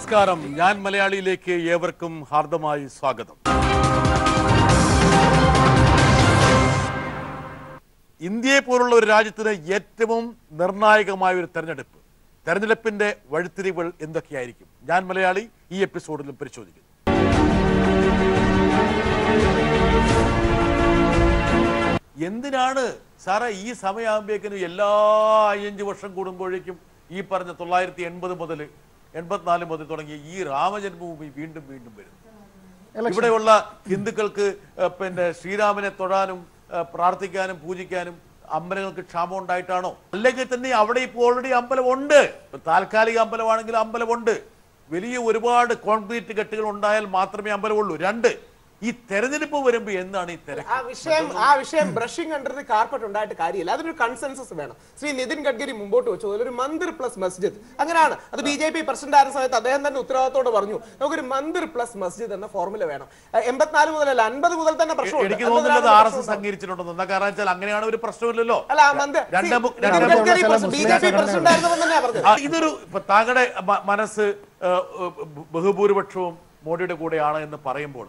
നമസ്കാരം. ഞാൻ മലയാളിയിലേക്ക് ഏവർക്കും ഹാർദമായി സ്വാഗതം. ഇന്ത്യയെ പോലുള്ള ഒരു രാജ്യത്തിന് ഏറ്റവും നിർണായകമായ ഒരു തെരഞ്ഞെടുപ്പിന്റെ വഴിത്തിരിവുകൾ എന്തൊക്കെയായിരിക്കും? ഞാൻ മലയാളി ഈ എപ്പിസോഡിലും പരിശോധിക്കുന്നു. എന്തിനാണ് സാറേ ഈ സമയമാകുമ്പോഴേക്കിനും എല്ലാ 5 വർഷം കൂടുമ്പോഴേക്കും ഈ പറഞ്ഞ 980 മുതൽ 84 മുതൽ തുടങ്ങിയ ഈ രാമജന്മഭൂമി വീണ്ടും വീണ്ടും വരുന്നു? ഇവിടെയുള്ള ഹിന്ദുക്കൾക്ക് ശ്രീരാമനെ തൊഴാനും പ്രാർത്ഥിക്കാനും പൂജിക്കാനും അമ്പലങ്ങൾക്ക് ക്ഷാമം ഉണ്ടായിട്ടാണോ? അല്ലെങ്കിൽ തന്നെ അവിടെ ഇപ്പോൾ ഓൾറെഡി അമ്പലമുണ്ട്. താൽക്കാലിക അമ്പലമാണെങ്കിൽ അമ്പലമുണ്ട്. വലിയ ഒരുപാട് കോൺക്രീറ്റ് കെട്ടുകൾ ഉണ്ടായാൽ മാത്രമേ അമ്പലമുള്ളൂ. 2, ഈ തെരഞ്ഞെടുപ്പ് വരുമ്പോൾ എന്താണ് ഈ തിരക്ക്? ആ വിഷയം ബ്രഷിംഗ് അണ്ടർ ദി കാർപ്പറ്റ് ഉണ്ടായിട്ട് കാര്യമില്ല. അതിനൊരു കൺസെൻസസ് വേണം. ശ്രീ നിതിൻ ഗഡ്കരി മുമ്പോട്ട് വെച്ചു ഒരു മന്ദിർ പ്ലസ് മസ്ജിദ്. അങ്ങനെയാണ് അത് BJP പ്രസിഡന്റ് ആയിരുന്ന സമയത്ത് അദ്ദേഹം തന്നെ ഉത്തരവാദിത്തോടെ പറഞ്ഞു നമുക്കൊരു മന്ദിർ പ്ലസ് മസ്ജിദ് എന്ന ഫോർമുല വേണം. 84 മുതലല്ല 50 മുതൽ തന്നെ പ്രശ്നം. എനിക്ക് തോന്നുന്നത് RSS അംഗീകരിച്ചിട്ടുണ്ടെന്ന്. കാരണം വെച്ചാൽ അങ്ങനെയാണ് ഒരു പ്രശ്നമില്ലല്ലോ. അല്ല BJP പ്രസിഡന്റ് ആയിരുന്നവൻ തന്നെയാ പറഞ്ഞത്. ഇതൊരു താങ്കളുടെ മനസ്സ് ബഹുഭൂരിപക്ഷവും മോഡിയുടെ കൂടെയാണ് എന്ന് പറയുമ്പോൾ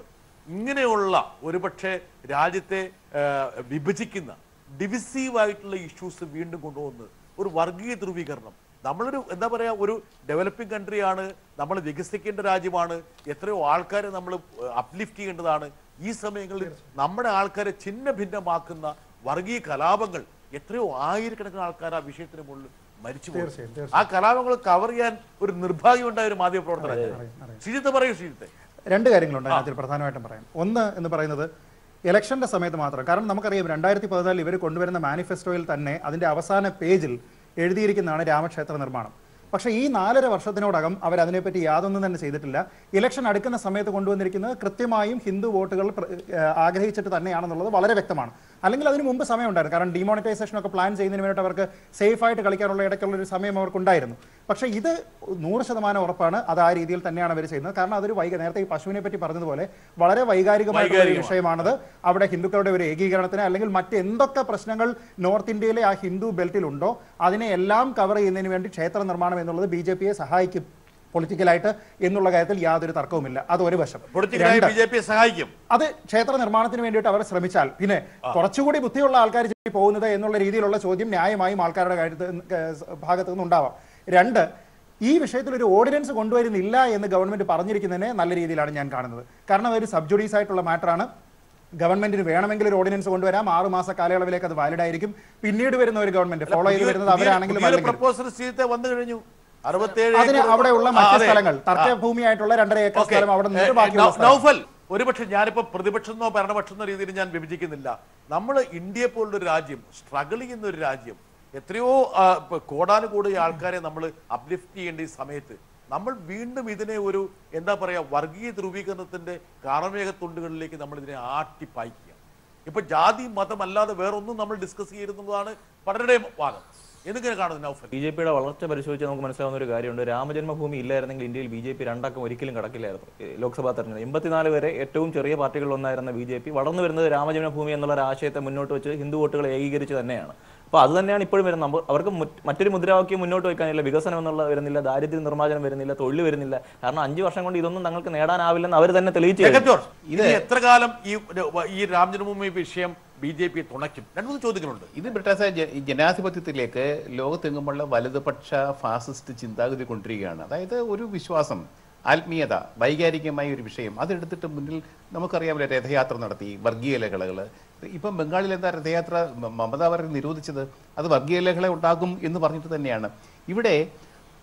ഇങ്ങനെയുള്ള ഒരുപക്ഷെ രാജ്യത്തെ വിഭജിക്കുന്ന ഡിവിസീവായിട്ടുള്ള ഇഷ്യൂസ് വീണ്ടും കൊണ്ടുവന്ന് ഒരു വർഗീയ ധ്രുവീകരണം. നമ്മളൊരു എന്താ പറയാ, ഒരു ഡെവലപ്പിംഗ് കൺട്രിയാണ്, നമ്മൾ വികസിക്കേണ്ട രാജ്യമാണ്, എത്രയോ ആൾക്കാരെ നമ്മൾ അപ്ലിഫ്റ്റ് ചെയ്യേണ്ടതാണ്. ഈ സമയങ്ങളിൽ നമ്മുടെ ആൾക്കാരെ ഛിന്ന ഭിന്നമാക്കുന്ന വർഗീയ കലാപങ്ങൾ, എത്രയോ ആയിരക്കണക്കിന് ആൾക്കാർ ആ വിഷയത്തിന് മുകളിൽ മരിച്ചു പോകും. ആ കലാപങ്ങൾ കവർ ചെയ്യാൻ ഒരു നിർഭാഗ്യം ഉണ്ടായ ഒരു മാധ്യമ പ്രവർത്തനം. ശ്രീജിത്ത് പറയൂ. ശ്രീജിത്തെ, 2 കാര്യങ്ങളുണ്ട് അതിൽ പ്രധാനമായിട്ടും പറയാം. ഒന്ന് എന്ന് പറയുന്നത് ഇലക്ഷന്റെ സമയത്ത് മാത്രം. കാരണം നമുക്കറിയാം 2014 ഇവർ കൊണ്ടുവരുന്ന മാനിഫെസ്റ്റോയിൽ തന്നെ അതിന്റെ അവസാന പേജിൽ എഴുതിയിരിക്കുന്നതാണ് രാമക്ഷേത്ര നിർമ്മാണം. പക്ഷേ ഈ 4.5 വർഷത്തിനോടകം അവർ അതിനെപ്പറ്റി യാതൊന്നും തന്നെ ചെയ്തിട്ടില്ല. ഇലക്ഷൻ അടുക്കുന്ന സമയത്ത് കൊണ്ടുവന്നിരിക്കുന്നത് കൃത്യമായും ഹിന്ദു വോട്ടുകൾ ആഗ്രഹിച്ചിട്ട് തന്നെയാണെന്നുള്ളത് വളരെ വ്യക്തമാണ്. അല്ലെങ്കിൽ അതിന് മുമ്പ് സമയമുണ്ടായിരുന്നു. കാരണം ഡിമോണിറ്റൈസേഷൻ ഒക്കെ പ്ലാൻ ചെയ്യുന്നതിന് വേണ്ടിയിട്ട് അവർക്ക് സേഫായിട്ട് കളിക്കാനുള്ള ഇടയ്ക്കുള്ളൊരു സമയം അവർക്കുണ്ടായിരുന്നു. പക്ഷേ ഇത് 100% ഉറപ്പാണ് അത് ആ രീതിയിൽ തന്നെയാണ് അവർ ചെയ്യുന്നത്. കാരണം അതൊരു നേരത്തെ ഈ പശുവിനെ പറ്റി പറഞ്ഞതുപോലെ വളരെ വൈകാരികമായിട്ടുള്ള ഒരു വിഷയമാണത്. അവിടെ ഹിന്ദുക്കളുടെ ഒരു ഏകീകരണത്തിന് അല്ലെങ്കിൽ മറ്റെന്തൊക്കെ പ്രശ്നങ്ങൾ നോർത്ത് ഇന്ത്യയിലെ ആ ഹിന്ദു ബെൽറ്റിലുണ്ടോ അതിനെ എല്ലാം കവർ ചെയ്യുന്നതിന് വേണ്ടി ക്ഷേത്ര നിർമ്മാണം എന്നുള്ളത് BJPയെ സഹായിക്കും പൊളിറ്റിക്കലായിട്ട് എന്നുള്ള കാര്യത്തിൽ യാതൊരു തർക്കവുമില്ല. അത് ഒരു വശം. സഹായിക്കും. അത് ക്ഷേത്ര നിർമ്മാണത്തിന് വേണ്ടിയിട്ട് അവർ ശ്രമിച്ചാൽ പിന്നെ കുറച്ചുകൂടി ബുദ്ധിയുള്ള ആൾക്കാർ പോകുന്നത് എന്നുള്ള രീതിയിലുള്ള ചോദ്യം ന്യായമായും ആൾക്കാരുടെ ഭാഗത്തു നിന്നുണ്ടാവാം. 2, ഈ വിഷയത്തിൽ ഒരു ഓർഡിനൻസ് കൊണ്ടുവരുന്നില്ല എന്ന് ഗവൺമെന്റ് പറഞ്ഞിരിക്കുന്നതിനെ നല്ല രീതിയിലാണ് ഞാൻ കാണുന്നത്. കാരണം അതൊരു സബ്ജുഡീസ് ആയിട്ടുള്ള മാറ്ററാണ്. ഗവൺമെന്റിന് വേണമെങ്കിൽ ഒരു ഓർഡിനൻസ് കൊണ്ടുവരാം. 6 മാസ കാലയളവിലേക്ക് അത് വാലിഡ് ആയിരിക്കും. പിന്നീട് വരുന്ന ഒരു ഗവൺമെന്റ് ഫോളോ ചെയ്ത് വരുന്നത് അവരാണെങ്കിലും അതിന് അവിടെയുള്ള മറ്റ് സ്ഥലങ്ങൾ തർക്കഭൂമിയായിട്ടുള്ള 2.5 ഏക്കർ സ്ഥലം അവിടെ നിന്ന് ബാക്കിയുള്ള ഒരുപക്ഷെ ഞാനിപ്പോ പ്രതിപക്ഷമെന്നോ ഭരണപക്ഷമെന്നോ രീതിയിൽ ഞാൻ വിഭജിക്കുന്നില്ല. നമ്മൾ ഇന്ത്യയെ പോലുള്ള ഒരു രാജ്യം, സ്ട്രഗിൾ ചെയ്യുന്ന ഒരു രാജ്യം, എത്രയോ കോടാനുകൂടി ആൾക്കാരെ നമ്മൾ അപ്ലിഫ്റ്റ് ചെയ്യേണ്ട ഈ സമയത്ത് നമ്മൾ വീണ്ടും ഇതിനെ ഒരു എന്താ പറയാ വർഗീയ ധ്രുവീകരണത്തിന്റെ കാർമേഘത്തുണ്ടുകളിലേക്ക് നമ്മൾ ഇതിനെ ആട്ടിപ്പായിക്കുക. ഇപ്പൊ ജാതി മതം അല്ലാതെ വേറൊന്നും നമ്മൾ ഡിസ്കസ് ചെയ്യുന്നതാണ് പലരുടെയും വാദം. എന്തൊക്കെയാണ് കാണുന്നത് നൗഫൽ? BJPയുടെ വളർച്ച പരിശോധിച്ചാൽ നമുക്ക് മനസ്സിലാവുന്ന ഒരു കാര്യമുണ്ട്. രാമജന്മഭൂമി ഇല്ലായിരുന്നെങ്കിൽ ഇന്ത്യയിൽ BJP 2 അക്കം ഒരിക്കലും കടക്കില്ലായിരുന്നു. ലോക്സഭാ തെരഞ്ഞെടുപ്പ് 84 വരെ ഏറ്റവും ചെറിയ പാർട്ടികളിലൊന്നായിരുന്ന BJP വളർന്നു വരുന്നത് രാമജന്മഭൂമി എന്നുള്ള ഒരു ആശയത്തെ മുന്നോട്ട് വെച്ച് ഹിന്ദു വോട്ടുകളെ ഏകീകരിച്ച് തന്നെയാണ്. അപ്പോൾ അത് തന്നെയാണ് ഇപ്പോഴും വരുന്നത്. അവർക്ക് മറ്റൊരു മുദ്രാവാക്യം മുന്നോട്ട് വയ്ക്കാനില്ല. വികസനം എന്നുള്ള വരുന്നില്ല, ദാരിദ്ര്യ നിർമ്മാർജ്ജനം വരുന്നില്ല, തൊഴിൽ വരുന്നില്ല. കാരണം 5 വർഷം കൊണ്ട് ഇതൊന്നും തങ്ങൾക്ക് നേടാനാവില്ലെന്ന് അവർ തന്നെ തെളിയിച്ചു. ഇത് എത്ര കാലം ഈ രാമജന്മഭൂമി വിഷയം BJP തുണയ്ക്കും? 2 ചോദ്യങ്ങളുണ്ട്. ഇത് ബ്രിട്ടീഷ് ജനാധിപത്യത്തിലേക്ക് ലോകത്തെങ്ങുമുള്ള വലതുപക്ഷ ഫാസിസ്റ്റ് ചിന്താഗതി കൊണ്ടിരിക്കുകയാണ്. അതായത് ഒരു വിശ്വാസം, ആത്മീയത, വൈകാരികമായ ഒരു വിഷയം അതെടുത്തിട്ട് മുന്നിൽ നമുക്കറിയാമല്ലോ രഥയാത്ര നടത്തി വർഗീയ ലഹളകൾ. ഇപ്പം ബംഗാളിൽ എന്താ രഥയാത്ര മമത അവർ നിരോധിച്ചത്? അത് വർഗീയ ലഹള ഉണ്ടാകും എന്ന് പറഞ്ഞിട്ട് തന്നെയാണ്. ഇവിടെ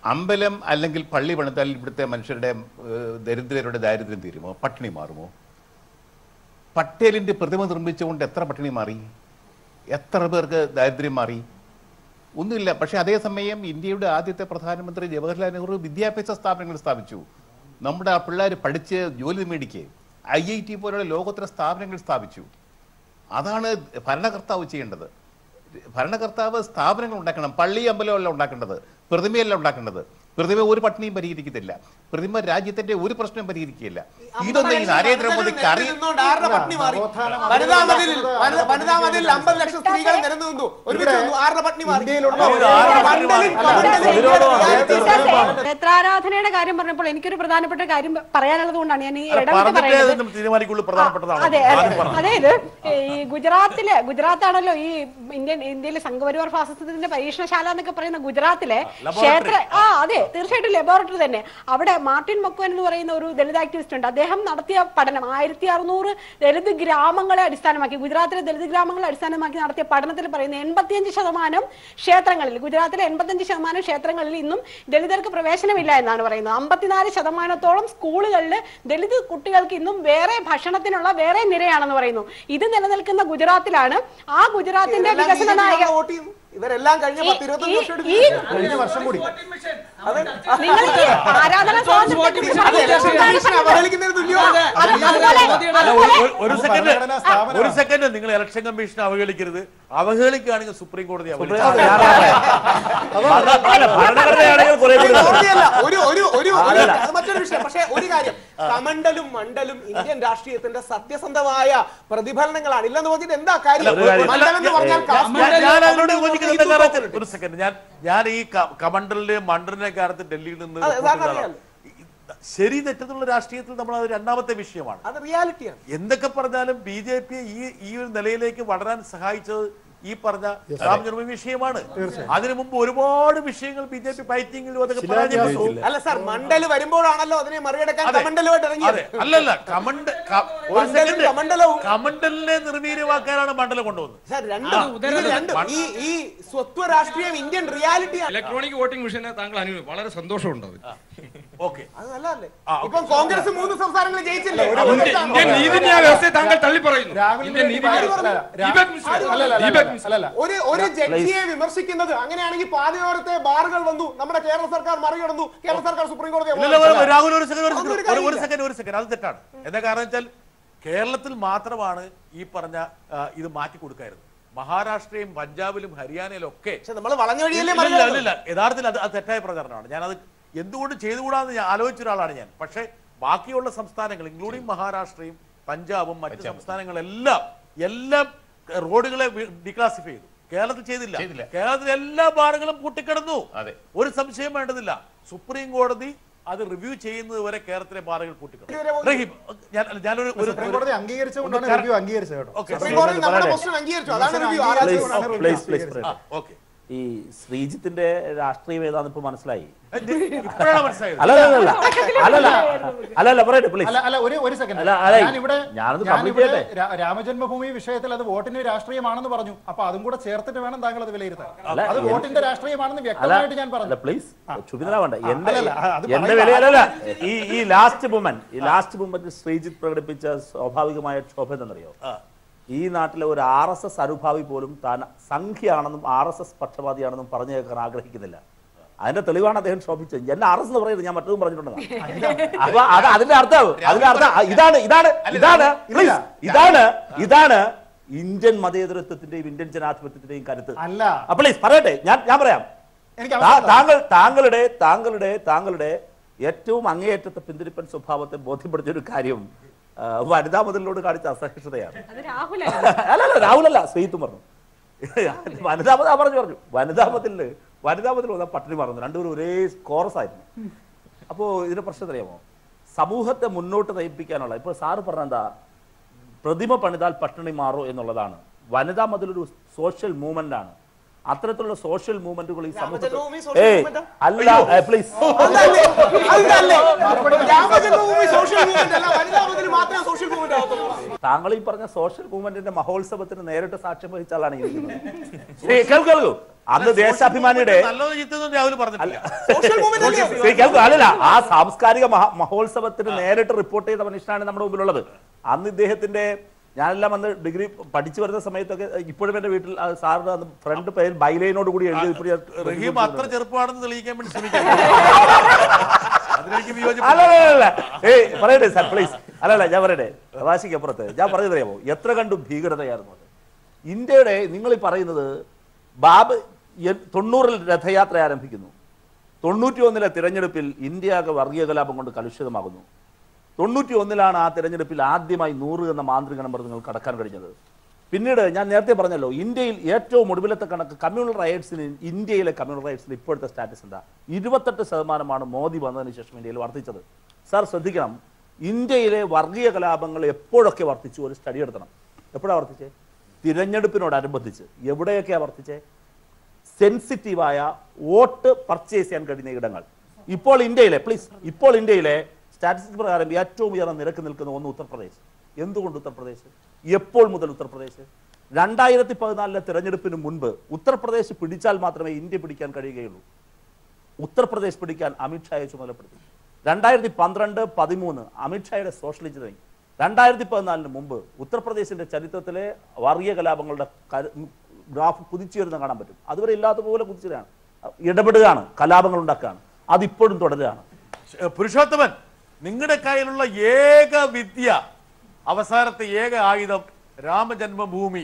അമ്പലം അല്ലെങ്കിൽ പള്ളി പണിതാൽ ഇവിടുത്തെ മനുഷ്യരുടെ ദരിദ്രരുടെ ദാരിദ്ര്യം തീരുമോ? പട്ടിണി മാറുമോ? പട്ടേലിൻ്റെ പ്രതിമ നിർമ്മിച്ചുകൊണ്ട് എത്ര പട്ടിണി മാറി? എത്ര പേർക്ക് ദാരിദ്ര്യം മാറി? ഒന്നുമില്ല. പക്ഷേ അതേസമയം ഇന്ത്യയുടെ ആദ്യത്തെ പ്രധാനമന്ത്രി ജവഹർലാൽ നെഹ്റു വിദ്യാഭ്യാസ സ്ഥാപനങ്ങൾ സ്ഥാപിച്ചു. നമ്മുടെ ആ പിള്ളേർ പഠിച്ച് ജോലി മേടിക്ക് IIT പോലുള്ള ലോകോത്തര സ്ഥാപനങ്ങൾ സ്ഥാപിച്ചു. അതാണ് ഭരണകർത്താവ് ചെയ്യേണ്ടത്. ഭരണകർത്താവ് സ്ഥാപനങ്ങൾ ഉണ്ടാക്കണം. പള്ളി അമ്പലമല്ല ഉണ്ടാക്കേണ്ടത്, പ്രതിമയല്ല ഉണ്ടാക്കേണ്ടത്. പ്രതിമ ഒരു പട്ടിണിയും പരിഹരിക്കത്തില്ല. പ്രതിമ രാജ്യത്തിന്റെ ഒരു പ്രശ്നം പരിഹരിക്കില്ല. ഇതൊന്നും ഈ നരേന്ദ്രമോദിക്ക് അറിയാം. വനിതാ മതിൽ 50 ലക്ഷം സ്ത്രീകൾ നിരന്നു ക്ഷേത്രാരാധനയുടെ കാര്യം പറഞ്ഞപ്പോൾ എനിക്കൊരു പ്രധാനപ്പെട്ട കാര്യം പറയാനുള്ളത് കൊണ്ടാണ് ഞാൻ ഈ ഇടപെട്ട് പറയുന്നത്. അതെ, അതായത് ഈ ഗുജറാത്താണല്ലോ ഈ ഇന്ത്യയിലെ സംഘപരിവാർ ഫാസിസത്തിന്റെ പരീക്ഷണശാല എന്നൊക്കെ പറയുന്ന ഗുജറാത്തിലെ ക്ഷേത്ര അതെ തീർച്ചയായിട്ടും ലബോറട്ടറി തന്നെ. അവിടെ മാർട്ടിൻ മക്വൻ എന്ന് പറയുന്ന ഒരു ദളിത് ആക്ടിവിസ്റ്റ് ഉണ്ട്. അദ്ദേഹം നടത്തിയ പഠനം 1600 ദളിത് ഗ്രാമങ്ങളെ അടിസ്ഥാനമാക്കി, ഗുജറാത്തിലെ ദളിത് ഗ്രാമങ്ങളെ അടിസ്ഥാനമാക്കി നടത്തിയ പഠനത്തിൽ പറയുന്ന 85% ക്ഷേത്രങ്ങളിൽ, ഗുജറാത്തിലെ 85% ക്ഷേത്രങ്ങളിൽ ഇന്നും ദളിതർക്ക് പ്രവേശനമില്ല എന്നാണ് പറയുന്നത്. 54% സ്കൂളുകളിൽ ദളിത് കുട്ടികൾക്ക് ഇന്നും വേറെ ഭക്ഷണത്തിനുള്ള വേറെ നിരയാണെന്ന് പറയുന്നു. ഇത് നിലനിൽക്കുന്ന ഗുജറാത്തിലാണ്. ആ ഗുജറാത്തിന്റെ വികസന നായക ഇവരെല്ലാം കഴിഞ്ഞ 10-25 വർഷം കൂടി ആരാധന ഒരു സെക്കൻഡ് നിങ്ങൾ ഇലക്ഷൻ കമ്മീഷനെ അവഹേളിക്കരുത്. അവഹേളിക്കുകയാണെങ്കിൽ സുപ്രീം കോടതി മറ്റൊരു വിഷയം. പക്ഷേ ഒരു കാര്യം, കമണ്ടലും മണ്ഡലും ഇന്ത്യൻ രാഷ്ട്രീയത്തിന്റെ സത്യസന്ധമായ പ്രതിഫലനങ്ങളാണ്. ഇല്ലെന്ന് പറഞ്ഞിട്ട് എന്താ കാര്യം? ഒരു സെക്കൻഡ്, ഞാൻ ഈ കമണ്ടലിന്റെ മണ്ഡലിന്റെ കാര്യത്തിൽ ഡൽഹിയിൽ നിന്ന് ശരി തെറ്റെന്നുള്ള രാഷ്ട്രീയത്തിൽ നമ്മൾ അത് രണ്ടാമത്തെ വിഷയമാണ്. അത് റിയാലിറ്റിയാണ്. എന്തൊക്കെ പറഞ്ഞാലും BJP ഈ ഒരു നിലയിലേക്ക് വളരാൻ സഹായിച്ചത് ഈ പറഞ്ഞ രാമജന്മ വിഷയമാണ്. അതിനു മുമ്പ് ഒരുപാട് വിഷയങ്ങൾ BJP ഫൈറ്റിംഗിലും അതൊക്കെ പരാജയപ്പെട്ടു. അല്ല സാർ, മണ്ഡല് വരുമ്പോഴാണല്ലോ അതിനെ മറികടക്കാൻ കമണ്ടലുമായിട്ട് ഇറങ്ങിയത്. അല്ലല്ല, കമണ്ടലിനെ നിർവീര്യമാക്കാനാണ് മണ്ഡലം കൊണ്ടുവന്നത്. ഈ സ്വത്വ രാഷ്ട്രീയം ഇന്ത്യൻ റിയാലിറ്റിയാണ്. ഇലക്ട്രോണിക് വോട്ടിംഗ് മെഷീനെ താങ്കൾ വളരെ സന്തോഷമുണ്ട്. ഓക്കെ, അത് നല്ലതല്ലേ? ഇപ്പം കോൺഗ്രസ് 3 സംസ്ഥാനങ്ങൾ ജയിച്ചില്ലേ? ഇന്ത്യൻ നീതിന്യായ വ്യവസ്ഥയെ താങ്കൾ തള്ളി പറയുന്നു. ഒരു ജഡ്ജിയെ വിമർശിക്കുന്നത് അങ്ങനെയാണെങ്കിൽ പാതയോരത്തെ ബാറുകൾ വന്നു, നമ്മുടെ കേരള സർക്കാർ മറികടന്നു, കേരള സർക്കാർ സുപ്രീം കോടതി. രാഹുൽ ഒരു സെക്കൻഡ്, അത് തെറ്റാണ്. എന്താ കാരണം വെച്ചാൽ കേരളത്തിൽ മാത്രമാണ് ഈ പറഞ്ഞ ഇത് മാറ്റി കൊടുക്കായിരുന്നു. മഹാരാഷ്ട്രയും പഞ്ചാബിലും ഹരിയാനയിലും ഒക്കെ നമ്മൾ വളഞ്ഞ വഴിയല്ലേ. യഥാർത്ഥത്തിൽ അത് തെറ്റായ പ്രചാരണമാണ്. ഞാനത് എന്തുകൊണ്ട് ചെയ്തുകൂടാന്ന് ഞാൻ ആലോചിച്ച ഒരാളാണ് ഞാൻ. പക്ഷേ ബാക്കിയുള്ള സംസ്ഥാനങ്ങൾ ഇൻക്ലൂഡിംഗ് മഹാരാഷ്ട്രയും പഞ്ചാബും മറ്റ് സംസ്ഥാനങ്ങളെല്ലാം റോഡുകളെ ഡിക്ലാസിഫൈ ചെയ്തു. കേരളത്തിൽ ചെയ്തില്ല. കേരളത്തിൽ എല്ലാ ബാറുകളും പൂട്ടിക്കിടന്നു. ഒരു സംശയം വേണ്ടതില്ല. സുപ്രീം കോടതി അത് റിവ്യൂ ചെയ്യുന്നത് വരെ കേരളത്തിലെ ബാറുകൾ പൂട്ടിക്കിടന്നു. ഈ ശ്രീജിത്തിന്റെ രാഷ്ട്രീയം ഏതാന്ന് ഇപ്പൊ മനസ്സിലായി. രാമജന്മഭൂമി വിഷയത്തിൽ അത് വോട്ടിന്റെ രാഷ്ട്രീയമാണെന്ന് പറഞ്ഞു. അപ്പൊ അതും കൂടെ ചേർത്തിട്ട് വേണം താങ്കൾ അത് വിലയിരുത്താൻ. അത് വോട്ടിന്റെ രാഷ്ട്രീയമാണെന്ന് വ്യക്തമായിട്ട് ഞാൻ പറഞ്ഞു. പ്ലീസ് ക്ഷുഭിതനാവണ്ട. എന്റെ വിലയല്ല ഈ ലാസ്റ്റ് മൂമെന്റ് ശ്രീജിത്ത് പ്രകടിപ്പിച്ച സ്വാഭാവികമായ ക്ഷോഭ എന്നറിയോ? ഈ നാട്ടിലെ ഒരു RSS അനുഭാവി പോലും താൻ സംഖ്യയാണെന്നും RSS പക്ഷപാതിയാണെന്നും പറഞ്ഞു കേൾക്കാൻ ആഗ്രഹിക്കുന്നില്ല. അതിന്റെ തെളിവാണ് അദ്ദേഹം ശോഭിച്ചത്. എന്നെ RSS എന്ന് പറയുന്നത് ഞാൻ മറ്റൊന്നും പറഞ്ഞിട്ടുണ്ടെന്നാണ്. അപ്പൊ അതിന്റെ അർത്ഥം ഇതാണ് ഇന്ത്യൻ മതേതരത്വത്തിന്റെയും ഇന്ത്യൻ ജനാധിപത്യത്തിന്റെയും കരുത്ത്. പ്ലീസ് പറയട്ടെ, ഞാൻ പറയാം. താങ്കളുടെ ഏറ്റവും അങ്ങേയറ്റത്തെ പിന്തിരിപ്പൻ സ്വഭാവത്തെ ബോധ്യപ്പെടുത്തിയ ഒരു കാര്യം വനിതാ മതിലിനോട് കാണിച്ച അസഹിഷ്ണുതയാണ്. രാഹുലല്ല, ശ്രീത്തും പറഞ്ഞു. വനിതാ മതിൽ വന്നാൽ പട്ടിണി മറന്നു. രണ്ടുപേരും ഒരേ കോറസ് ആയിരുന്നു. അപ്പോൾ ഇതിന്റെ പ്രശ്നം അറിയാമോ? സമൂഹത്തെ മുന്നോട്ട് നയിപ്പിക്കാനുള്ള, ഇപ്പോൾ സാറ് പറഞ്ഞ എന്താ, പ്രതിമ പണിതാൽ പട്ടിണി മാറൂ എന്നുള്ളതാണ്. വനിതാ മതിലൊരു സോഷ്യൽ മൂവ്മെന്റ് ആണ്. അത്തരത്തിലുള്ള സോഷ്യൽ മൂവ്മെന്റുകൾ ഈ സമൂഹത്തിൽ പ്ലീസ് താങ്കൾ ഈ പറഞ്ഞ സോഷ്യൽ മൂവ്മെന്റിന്റെ മഹോത്സവത്തിന് നേരിട്ട് സാക്ഷ്യം വഹിച്ച ആളാണ് കേൾക്കൂ. അന്ന് ദേശാഭിമാനിയുടെ അല്ലല്ല, ആ സാംസ്കാരിക മഹോത്സവത്തിന് നേരിട്ട് റിപ്പോർട്ട് ചെയ്ത മനുഷ്യനാണ് നമ്മുടെ മുമ്പിലുള്ളത്. അന്ന് ഇദ്ദേഹത്തിന്റെ, ഞാനെല്ലാം അന്ന് ഡിഗ്രി പഠിച്ചു വരുന്ന സമയത്തൊക്കെ ഇപ്പോഴും എന്റെ വീട്ടിൽ സാറിന് അന്ന് ഫ്രണ്ട് പേര് ബൈലൈനോട് കൂടി എഴുതി അത്ര ചെറുപ്പമാണെന്ന് തെളിയിക്കാൻ വേണ്ടി പറയട്ടെ സാർ പ്ലീസ്. അല്ലല്ല, ഞാൻ പറയട്ടെ, പ്രവാസിക്ക് അപ്പുറത്ത് ഞാൻ പറഞ്ഞു തരാമോ എത്ര കണ്ടും ഭീകരതയായിരുന്നു അത്. ഇന്ത്യയുടെ നിങ്ങൾ ഈ പറയുന്നത് 90-ൽ രഥയാത്ര ആരംഭിക്കുന്നു. 91 തിരഞ്ഞെടുപ്പിൽ ഇന്ത്യയാകെ വർഗീയ കലാപം കൊണ്ട് കലുഷിതമാകുന്നു. 91 ആ തിരഞ്ഞെടുപ്പിൽ ആദ്യമായി 100 എന്ന മാന്ത്രിക നമ്പർ നിങ്ങൾ കടക്കാൻ കഴിഞ്ഞത്. പിന്നീട് ഞാൻ നേരത്തെ പറഞ്ഞല്ലോ, ഇന്ത്യയിൽ ഏറ്റവും ഒടുവിലത്തെ കണക്ക് കമ്മ്യൂണൽ റൈറ്റ്സിന്, ഇന്ത്യയിലെ കമ്മ്യൂണൽ റൈറ്റ്സിന് ഇപ്പോഴത്തെ സ്റ്റാറ്റസ് എന്താ? 28% മോദി വന്നതിന് ശേഷം ഇന്ത്യയിൽ വർദ്ധിച്ചത്. സാർ ശ്രദ്ധിക്കണം, ഇന്ത്യയിലെ വർഗീയ കലാപങ്ങൾ എപ്പോഴൊക്കെ വർദ്ധിച്ചു? ഒരു സ്റ്റഡി എടുക്കണം. എപ്പോഴാണ് വർദ്ധിച്ചേ? തിരഞ്ഞെടുപ്പിനോടനുബന്ധിച്ച്. എവിടെയൊക്കെയാണ് വർദ്ധിച്ചേ? സെൻസിറ്റീവായ വോട്ട് പർച്ചേസ് ചെയ്യാൻ കഴിയുന്ന ഇടങ്ങൾ. ഇപ്പോൾ ഇന്ത്യയിലെ സ്റ്റാറ്റിസ്റ്റിക്സ് പ്രകാരം ഏറ്റവും ഉയർന്ന നിരക്ക് നിൽക്കുന്ന ഒന്ന് ഉത്തർപ്രദേശ്. എന്തുകൊണ്ട് ഉത്തർപ്രദേശ്? എപ്പോൾ മുതൽ ഉത്തർപ്രദേശ്? 2014 തിരഞ്ഞെടുപ്പിന് മുൻപ് ഉത്തർപ്രദേശ് പിടിച്ചാൽ മാത്രമേ ഇന്ത്യ പിടിക്കാൻ കഴിയുകയുള്ളൂ. ഉത്തർപ്രദേശ് പിടിക്കാൻ അമിത്ഷായെ ചുമതലപ്പെടുത്തി. 2012-13 അമിത്ഷായുടെ സോഷ്യൽ എഞ്ചിനീയറിംഗ്. 2014 മുമ്പ് ഉത്തർപ്രദേശിന്റെ ചരിത്രത്തിലെ വർഗീയ കലാപങ്ങളുടെ ഗ്രാഫ് കുതിച്ചുയരുന്ന കാണാൻ പറ്റും. അതുവരെ ഇല്ലാത്തതുപോലെ കുതിച്ചതാണ്, ഇടപെടുകയാണ്, കലാപങ്ങൾ ഉണ്ടാക്കുകയാണ്. അതിപ്പോഴും തുടരുകയാണ്. പുരുഷോത്തമൻ, നിങ്ങളുടെ കയ്യിലുള്ള ഏക വിദ്യ, അവസാനത്തെ ഏക ആയുധം രാമജന്മഭൂമി,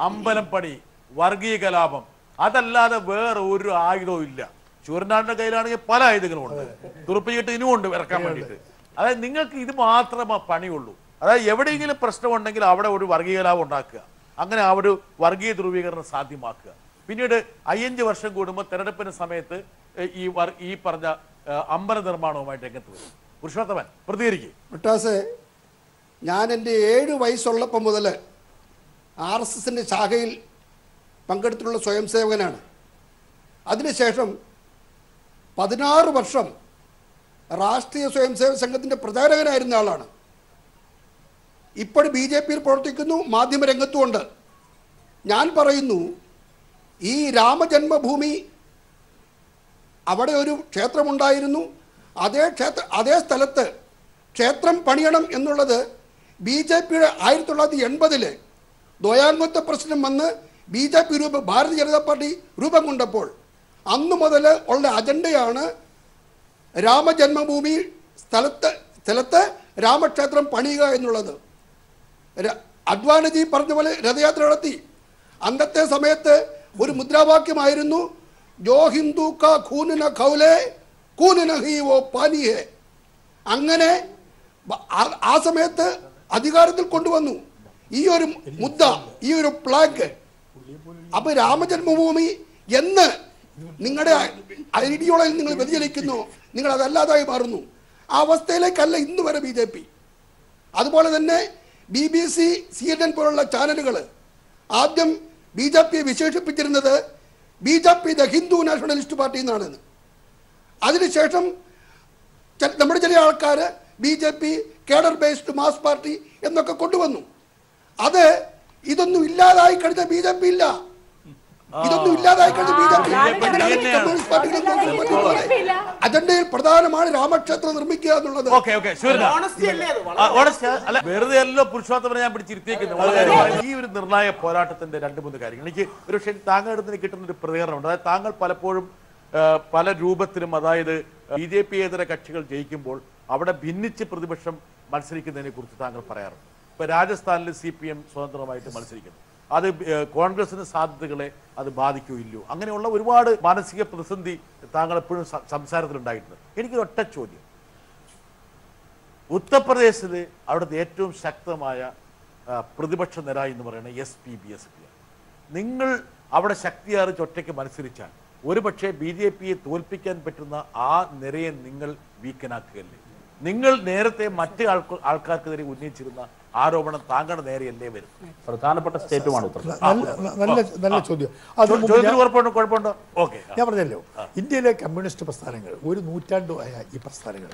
അമ്പലം പണി, വർഗീയ കലാപം, അതല്ലാതെ വേറെ ഒരു ആയുധവും ഇല്ല. ചൂരനാടിന്റെ കയ്യിലാണെങ്കിൽ പല ആയുധങ്ങളും ഉണ്ട്, തുറപ്പിച്ചിട്ട് ഇനിയും ഉണ്ട് ഇറക്കാൻ വേണ്ടിയിട്ട്. അതായത് നിങ്ങൾക്ക് ഇത് മാത്രമേ പണിയുള്ളൂ. അതായത് എവിടെയെങ്കിലും പ്രശ്നമുണ്ടെങ്കിൽ അവിടെ ഒരു വർഗീയ കലാപം ഉണ്ടാക്കുക, അങ്ങനെ ആ ഒരു വർഗീയ ധ്രുവീകരണം സാധ്യമാക്കുക. പിന്നീട് 5 വർഷം കൂടുമ്പോൾ തെരഞ്ഞെടുപ്പിന് സമയത്ത് ഈ പറഞ്ഞ അമ്പല നിർമ്മാണവുമായിട്ട് രംഗത്ത് വരും. പുരുഷോത്തമൻ പ്രതികരിക്കും. മുട്ടാസെ, ഞാൻ എൻ്റെ 7 വയസ്സുള്ളപ്പം മുതൽ RSSന്റെ ശാഖയിൽ പങ്കെടുത്തിട്ടുള്ള സ്വയം സേവകനാണ്. അതിനുശേഷം 16 വർഷം രാഷ്ട്രീയ സ്വയംസേവക സംഘത്തിൻ്റെ പ്രചാരകനായിരുന്ന ആളാണ്. ഇപ്പോൾ BJPയിൽ പ്രവർത്തിക്കുന്നു, മാധ്യമരംഗത്തുമുണ്ട്. ഞാൻ പറയുന്നു, ഈ രാമജന്മഭൂമി അവിടെ ഒരു ക്ഷേത്രമുണ്ടായിരുന്നു. അതേ സ്ഥലത്ത് ക്ഷേത്രം പണിയണം എന്നുള്ളത് BJPയുടെ 1980 ദ്വയാംഗത്വ പ്രശ്നം വന്ന് BJP ഭാരതീയ ജനതാ പാർട്ടി രൂപം കൊണ്ടപ്പോൾ അന്നു മുതൽ ഉള്ള അജണ്ടയാണ് രാമജന്മഭൂമി സ്ഥലത്ത് രാമക്ഷേത്രം പണിയുക എന്നുള്ളത്. അദ്വാനിജി പറഞ്ഞ പോലെ രഥയാത്ര നടത്തി. അന്നത്തെ സമയത്ത് ഒരു മുദ്രാവാക്യമായിരുന്നു, ജോ ഹിന്ദു കാ ഖൂൻ ന ഖൗലെ ഖൂൻ നഹി വോ പാനി ഹെ. അങ്ങനെ ആ സമയത്ത് അധികാരത്തിൽ കൊണ്ടുവന്നു ഈ ഒരു മുദ്ര, ഈ ഒരു പ്ലാഗ്. അപ്പൊ രാമജന്മഭൂമി എന്ന് നിങ്ങളുടെ ഐഡിയോളജിയിൽ നിങ്ങൾ വ്യതിചലിക്കുന്നു, നിങ്ങൾ അതല്ലാതായി മാറുന്നു. ആ അവസ്ഥയിലേക്കല്ല ഇന്ന് വരെ BJP. അതുപോലെ തന്നെ BBC, CNN പോലുള്ള ചാനലുകൾ ആദ്യം BJPയെ വിശേഷിപ്പിച്ചിരുന്നത് BJP the Hindu nationalist party എന്നാണ്. അതിനുശേഷം നമ്മുടെ ചില ആൾക്കാർ BJP cadre based mass party എന്നൊക്കെ കൊണ്ടുവന്നു. അത് ഇതൊന്നും ഇല്ലാതായി കഴിഞ്ഞ BJP ഇല്ല. ഇതൊന്നും ഇല്ലാതായി കഴിഞ്ഞ BJP കമ്മ്യൂണിസ്റ്റ് പാർട്ടികൾ അജണ്ടയിൽ പ്രധാനമാണ് രാമക്ഷേത്രം നിർമ്മിക്കുക എന്നുള്ളത്. വെറുതെ അല്ലോ പുരുഷോത്തമനെ ഞാൻ പിടിച്ചിരുത്തിയേക്കുന്നത്. ഈ ഒരു നിർണായക പോരാട്ടത്തിന്റെ 2-3 കാര്യങ്ങൾ എനിക്ക് ഒരു പക്ഷേ താങ്കളുടെ അടുത്ത് കിട്ടുന്ന ഒരു പ്രതികരണമുണ്ട്. അതായത് താങ്കൾ പലപ്പോഴും പല രൂപത്തിലും, അതായത് BJP-യേതര കക്ഷികൾ ജയിക്കുമ്പോൾ അവിടെ ഭിന്നിച്ച് പ്രതിപക്ഷം മത്സരിക്കുന്നതിനെ കുറിച്ച് താങ്കൾ പറയാറുണ്ട്. ഇപ്പൊ രാജസ്ഥാനിൽ CPM സ്വതന്ത്രമായിട്ട് മത്സരിക്കുന്നു, അത് കോൺഗ്രസിന് സാധ്യതകളെ അത് ബാധിക്കുകയില്ലോ. അങ്ങനെയുള്ള ഒരുപാട് മാനസിക പ്രതിസന്ധി താങ്കൾ എപ്പോഴും സംസാരത്തിലുണ്ടായിട്ടുണ്ട്. എനിക്കൊരു ഒറ്റ ചോദ്യം, ഉത്തർപ്രദേശിൽ അവിടുത്തെ ഏറ്റവും ശക്തമായ പ്രതിപക്ഷ നിര എന്ന് പറയുന്നത് SP-BSP. നിങ്ങൾ അവിടെ ശക്തിയാർജിച്ച് ഒറ്റയ്ക്ക് മത്സരിച്ചാൽ ഒരുപക്ഷെ BJP-യെ തോൽപ്പിക്കാൻ പറ്റുന്ന ആ നിരയെ നിങ്ങൾ വീക്കനാക്കുകയല്ലേ? നിങ്ങൾ നേരത്തെ മറ്റ് ആൾക്കാർക്കെതിരെ ഉന്നയിച്ചിരുന്ന ആരോപണം താങ്കളുടെ നേരെയല്ലേ വരും? പ്രധാനപ്പെട്ട സ്റ്റേറ്റുമാണ് നല്ല ചോദ്യം. കുഴപ്പമുണ്ടോ? ഓക്കെ, ഞാൻ പറഞ്ഞല്ലോ, ഇന്ത്യയിലെ കമ്മ്യൂണിസ്റ്റ് പ്രസ്ഥാനങ്ങൾ ഒരു നൂറ്റാണ്ടായ ഈ പ്രസ്ഥാനങ്ങൾ,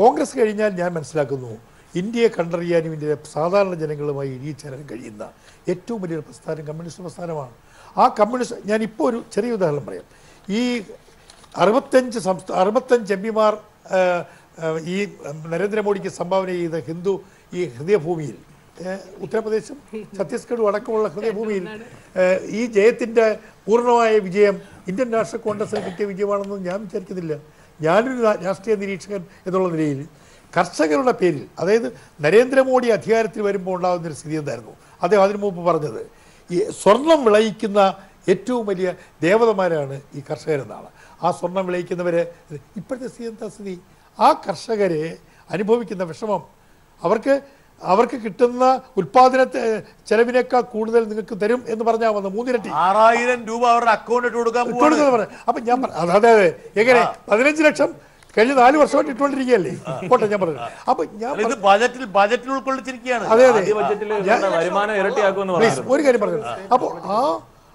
കോൺഗ്രസ് കഴിഞ്ഞാൽ ഞാൻ മനസ്സിലാക്കുന്നു ഇന്ത്യയെ കണ്ടറിയാനും ഇന്ത്യയിലെ സാധാരണ ജനങ്ങളുമായി ഇരിച്ചേരാൻ കഴിയുന്ന ഏറ്റവും വലിയൊരു പ്രസ്ഥാനം കമ്മ്യൂണിസ്റ്റ് പ്രസ്ഥാനമാണ്. ആ കമ്മ്യൂണിസ്റ്റ്, ഞാനിപ്പോൾ ഒരു ചെറിയ ഉദാഹരണം പറയാം. ഈ 65 MPമാർ ഈ നരേന്ദ്രമോദിക്ക് സംഭാവന ചെയ്ത ഹിന്ദു ഈ ഹൃദയഭൂമിയിൽ, ഉത്തർപ്രദേശും ഛത്തീസ്ഗഡും അടക്കമുള്ള ഹൃദയഭൂമിയിൽ ഈ ജയത്തിൻ്റെ പൂർണ്ണമായ വിജയം ഇന്ത്യൻ നാഷണൽ കോൺഗ്രസിന് കിട്ടിയ വിജയമാണെന്ന് ഞാൻ വിചാരിക്കുന്നില്ല. ഞാനൊരു രാഷ്ട്രീയ നിരീക്ഷകൻ എന്നുള്ള നിലയിൽ കർഷകരുടെ പേരിൽ, അതായത് നരേന്ദ്രമോദി അധികാരത്തിൽ വരുമ്പോൾ ഉണ്ടാകുന്നൊരു സ്ഥിതി എന്തായിരുന്നു അദ്ദേഹം അതിനു മുമ്പ് പറഞ്ഞത്, ഈ സ്വർണം വിളയിക്കുന്ന ഏറ്റവും വലിയ ദേവതമാരാണ് ഈ കർഷകരെന്നാണ്. ആ സ്വർണം വിളയിക്കുന്നവര് ഇപ്പോഴത്തെ സ്ഥിതി ആ കർഷകരെ അനുഭവിക്കുന്ന വിഷമം അവർക്ക് കിട്ടുന്ന ഉൽപാദന ചെലവിനേക്കാൾ കൂടുതൽ നിങ്ങൾക്ക് തരും എന്ന് പറഞ്ഞാൽ വന്ന് 3 ഇരട്ടി 6000 രൂപ അവരുടെ അക്കൗണ്ടിൽ കൊടുക്കാൻ. അപ്പൊ ഞാൻ അതെ എങ്ങനെ 15 ലക്ഷം കഴിഞ്ഞ 4 വർഷമായിട്ട് ഇട്ടുകൊണ്ടിരിക്കുകയല്ലേ പോട്ടെ ഞാൻ പറഞ്ഞു. അപ്പൊ ഞാൻ ബജറ്റിൽ ഉൾക്കൊള്ളിച്ചിരിക്കുകയാണ്. അതെ ഒരു കാര്യം പറഞ്ഞു. അപ്പൊ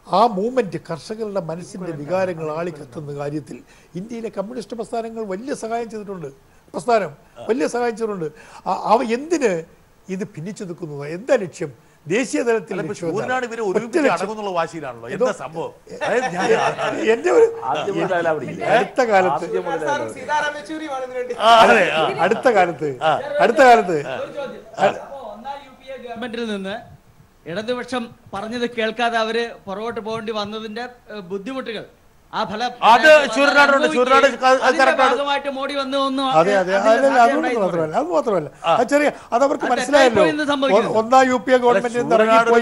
ആ മൂവ്മെന്റ് കർഷകരുടെ മനസ്സിന്റെ വികാരങ്ങൾ ആളിക്കത്തുന്ന കാര്യത്തിൽ ഇന്ത്യയിലെ കമ്മ്യൂണിസ്റ്റ് പ്രസ്ഥാനങ്ങൾ വലിയ സഹായം ചെയ്തിട്ടുണ്ട്. വലിയ സഹായം ചെയ്തിട്ടുണ്ട്. എന്തിന് ഇത് ഭിന്നിച്ചു നിൽക്കുന്നത്? എന്താ ലക്ഷ്യം? ദേശീയ തലത്തിൽ അടുത്ത കാലത്ത് ഗവൺമെന്റിൽ നിന്ന് ഇടതുപക്ഷം പറഞ്ഞത് കേൾക്കാതെ അവര് പുറകോട്ട് പോകേണ്ടി വന്നതിന്റെ ബുദ്ധിമുട്ടുകൾ അത് ഭാഗമായിട്ട് മോഡി വന്നു. അത് മാത്രമല്ല ചെറിയ അതവർക്ക് മനസ്സിലായല്ലോ. ഒന്നാം UPA ഗവൺമെന്റിൽ നിന്ന്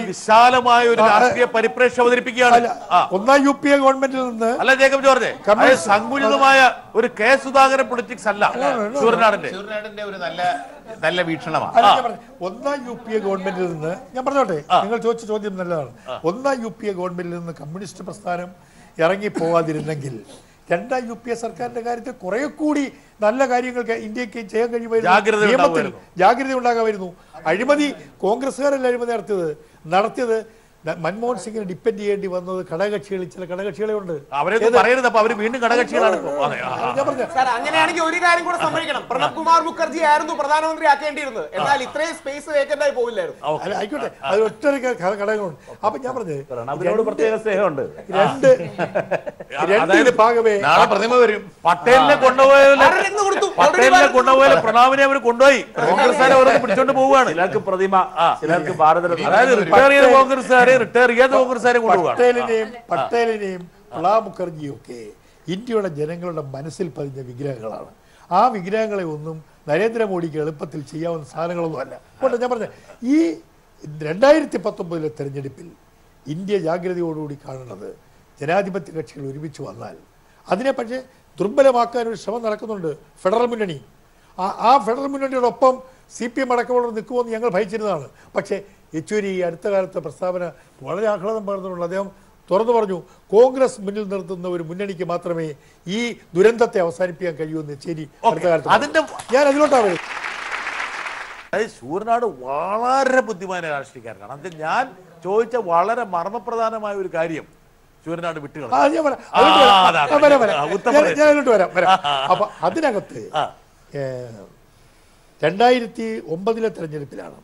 വിശാലമായ ഒരു രാഷ്ട്രീയ പരിപ്രേക്ഷ്യം അവതരിപ്പിക്കുകയാണ്. ഒന്നാം UPA ഗവൺമെന്റിൽ നിന്ന് അല്ല ജേക്കബ് ജോർജ്, സങ്കുചിതമായ ഒരു കെ സുധാകരൻ പൊളിറ്റിക്സ് അല്ല സൂര്യനാടിന്റെ ഒരു നല്ല വീക്ഷണമാണ്. ഒന്നാം UPA ഗവൺമെന്റിൽ നിന്ന് ഞാൻ പറഞ്ഞോട്ടെ, നിങ്ങൾ ചോദിച്ച ചോദ്യം നല്ലതാണ്. ഒന്നാം UPA ഗവൺമെന്റിൽ നിന്ന് കമ്മ്യൂണിസ്റ്റ് പ്രസ്ഥാനം ഇറങ്ങിപ്പോവാതിരുന്നെങ്കിൽ രണ്ടാം UPA സർക്കാരിന്റെ കാര്യത്തിൽ കുറെ കൂടി നല്ല കാര്യങ്ങൾക്ക് ഇന്ത്യക്ക് ചെയ്യാൻ കഴിയുമായിരുന്നു. നിയമത്തിൽ ജാഗ്രത ഉണ്ടാകാമായിരുന്നു. അഴിമതി കോൺഗ്രസ്സുകാരല്ല അഴിമതി നടത്തിയത് മൻമോഹൻ സിംഗിനെ ഡിപ്പെൻഡ് ചെയ്യേണ്ടി വന്നത് ചില ഘടകകക്ഷികളെ ഉണ്ട്. അങ്ങനെയാണെങ്കിൽ ഒരു കാര്യം കൂടെ സമ്മതിക്കണം, പ്രണബ് കുമാർ മുഖർജി ആയിരുന്നു പ്രധാനമന്ത്രി ആക്കേണ്ടിയിരുന്നത്. എന്നാൽ ഇത്രയും സ്പേസ് വേക്കന്റ് ആയി പോയില്ലായിരുന്നു. ആയിക്കോട്ടെ, അത് ഒറ്റ ഘടകങ്ങളുണ്ട്. അപ്പൊ ഞാൻ പറഞ്ഞത് പ്രത്യേക സ്നേഹമുണ്ട്. രണ്ട് ഭാഗമേ പ്രതിമ വരും. പട്ടേലിനെ കൊണ്ടുപോയാലും പ്രണാമിനെ അവർ കൊണ്ടുപോയി കോൺഗ്രസ്സുകാരെ അവർക്ക് പിടിച്ചോണ്ട് പോവുകയാണ്. ചിലർക്ക് പ്രതിമ, ചിലർക്ക് ഭാരതരത്ന. പട്ടേലിനെയും പ്രണബ് മുഖർജിയും ഒക്കെ ഇന്ത്യയുടെ ജനങ്ങളുടെ മനസ്സിൽ പതിഞ്ഞ വിഗ്രഹങ്ങളാണ്. ആ വിഗ്രഹങ്ങളെ ഒന്നും നരേന്ദ്രമോദിക്ക് എളുപ്പത്തിൽ ചെയ്യാവുന്ന സാധനങ്ങളൊന്നും അല്ല. അതുകൊണ്ട് ഞാൻ പറഞ്ഞ ഈ 2019 തെരഞ്ഞെടുപ്പിൽ ഇന്ത്യ ജാഗ്രതയോടുകൂടി കാണുന്നത് ജനാധിപത്യ കക്ഷികൾ ഒരുമിച്ച് വന്നാൽ അതിനെ പക്ഷേ ദുർബലമാക്കാൻ ഒരു ശ്രമം നടക്കുന്നുണ്ട്. ഫെഡറൽ മുന്നണി ആ ഫെഡറൽ മുന്നണിയോടൊപ്പം CPM അടക്കമുള്ളവർ നിൽക്കുമെന്ന് ഞങ്ങൾ ഭയച്ചിരുന്നതാണ്. പക്ഷേ യെച്ചൂരി ഈ അടുത്ത കാലത്തെ പ്രസ്താവന വളരെ ആഹ്ലാദം പകർന്നുകൊണ്ട് അദ്ദേഹം തുറന്നു പറഞ്ഞു, കോൺഗ്രസ് മുന്നിൽ നിർത്തുന്ന ഒരു മുന്നണിക്ക് മാത്രമേ ഈ ദുരന്തത്തെ അവസാനിപ്പിക്കാൻ കഴിയൂന്ന് യെച്ചൂരി അടുത്ത കാലത്ത്. ഞാൻ അതിലോട്ടാണ് വരുന്നത്. സൂര്യനാട് വളരെ ബുദ്ധിമാനായ രാഷ്ട്രീയക്കാരനാണ്. അത് ഞാൻ ചോദിച്ച വളരെ മർമ്മപ്രധാനമായ ഒരു കാര്യം സൂര്യനാട് വിട്ടുകള. അപ്പൊ അതിനകത്ത് 2009 തെരഞ്ഞെടുപ്പിലാണ്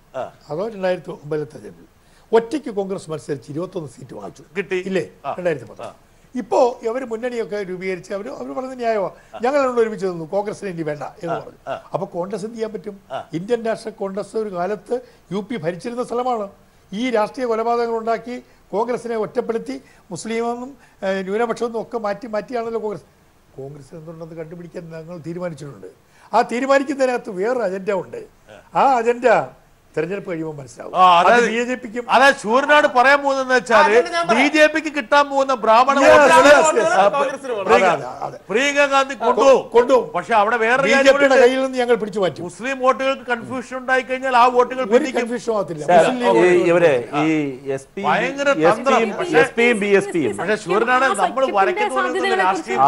അതോ 2009 തെരഞ്ഞെടുപ്പിൽ ഒറ്റയ്ക്ക് കോൺഗ്രസ് മത്സരിച്ച് 21 സീറ്റ് വാങ്ങിച്ചു ഇല്ലേ 2010. ഇപ്പോ ഇവർ മുന്നണിയൊക്കെ രൂപീകരിച്ച് അവർ പറഞ്ഞ ന്യായമാണ്, ഞങ്ങളോട് ഒരുമിച്ച് നിന്നു, കോൺഗ്രസിന് ഇനി വേണ്ട എന്ന് പറഞ്ഞു. അപ്പൊ കോൺഗ്രസ് എന്ത് ചെയ്യാൻ പറ്റും? ഇന്ത്യൻ നാഷണൽ കോൺഗ്രസ് ഒരു കാലത്ത് UP ഭരിച്ചിരുന്ന സ്ഥലമാണ്. ഈ രാഷ്ട്രീയ കൊലപാതകങ്ങൾ ഉണ്ടാക്കി കോൺഗ്രസിനെ ഒറ്റപ്പെടുത്തി മുസ്ലിമെന്നും ന്യൂനപക്ഷമെന്നും ഒക്കെ മാറ്റിയാണല്ലോ കോൺഗ്രസ് എന്തുണ്ടെന്ന് കണ്ടുപിടിക്കാൻ ഞങ്ങൾ തീരുമാനിച്ചിട്ടുണ്ട്. ആ തീരുമാനിക്കുന്നതിനകത്ത് വേറൊരു അജണ്ട ഉണ്ട്. ആ അജണ്ട തെരഞ്ഞെടുപ്പ് കഴിയുമ്പോൾ മനസ്സിലാവും. BJPക്കും അതായത് സൂര്യനാട് പറയാൻ പോകുന്നത് വെച്ചാല് BJPക്ക് കിട്ടാൻ പോകുന്ന ബ്രാഹ്മണ പ്രിയങ്ക ഗാന്ധി കൊണ്ടുപോകും. പക്ഷെ അവിടെ വേറെ കയ്യിൽ നിന്ന് ഞങ്ങൾ പിടിച്ചു മാറ്റും. മുസ്ലിം വോട്ടുകൾക്ക് കൺഫ്യൂഷൻ ഉണ്ടായി കഴിഞ്ഞാൽ ആ വോട്ടുകൾ കൺഫ്യൂഷൻ ആവത്തില്ല. പക്ഷെ സൂര്യനാട് നമ്മൾ വരയ്ക്കുന്ന രാഷ്ട്രീയം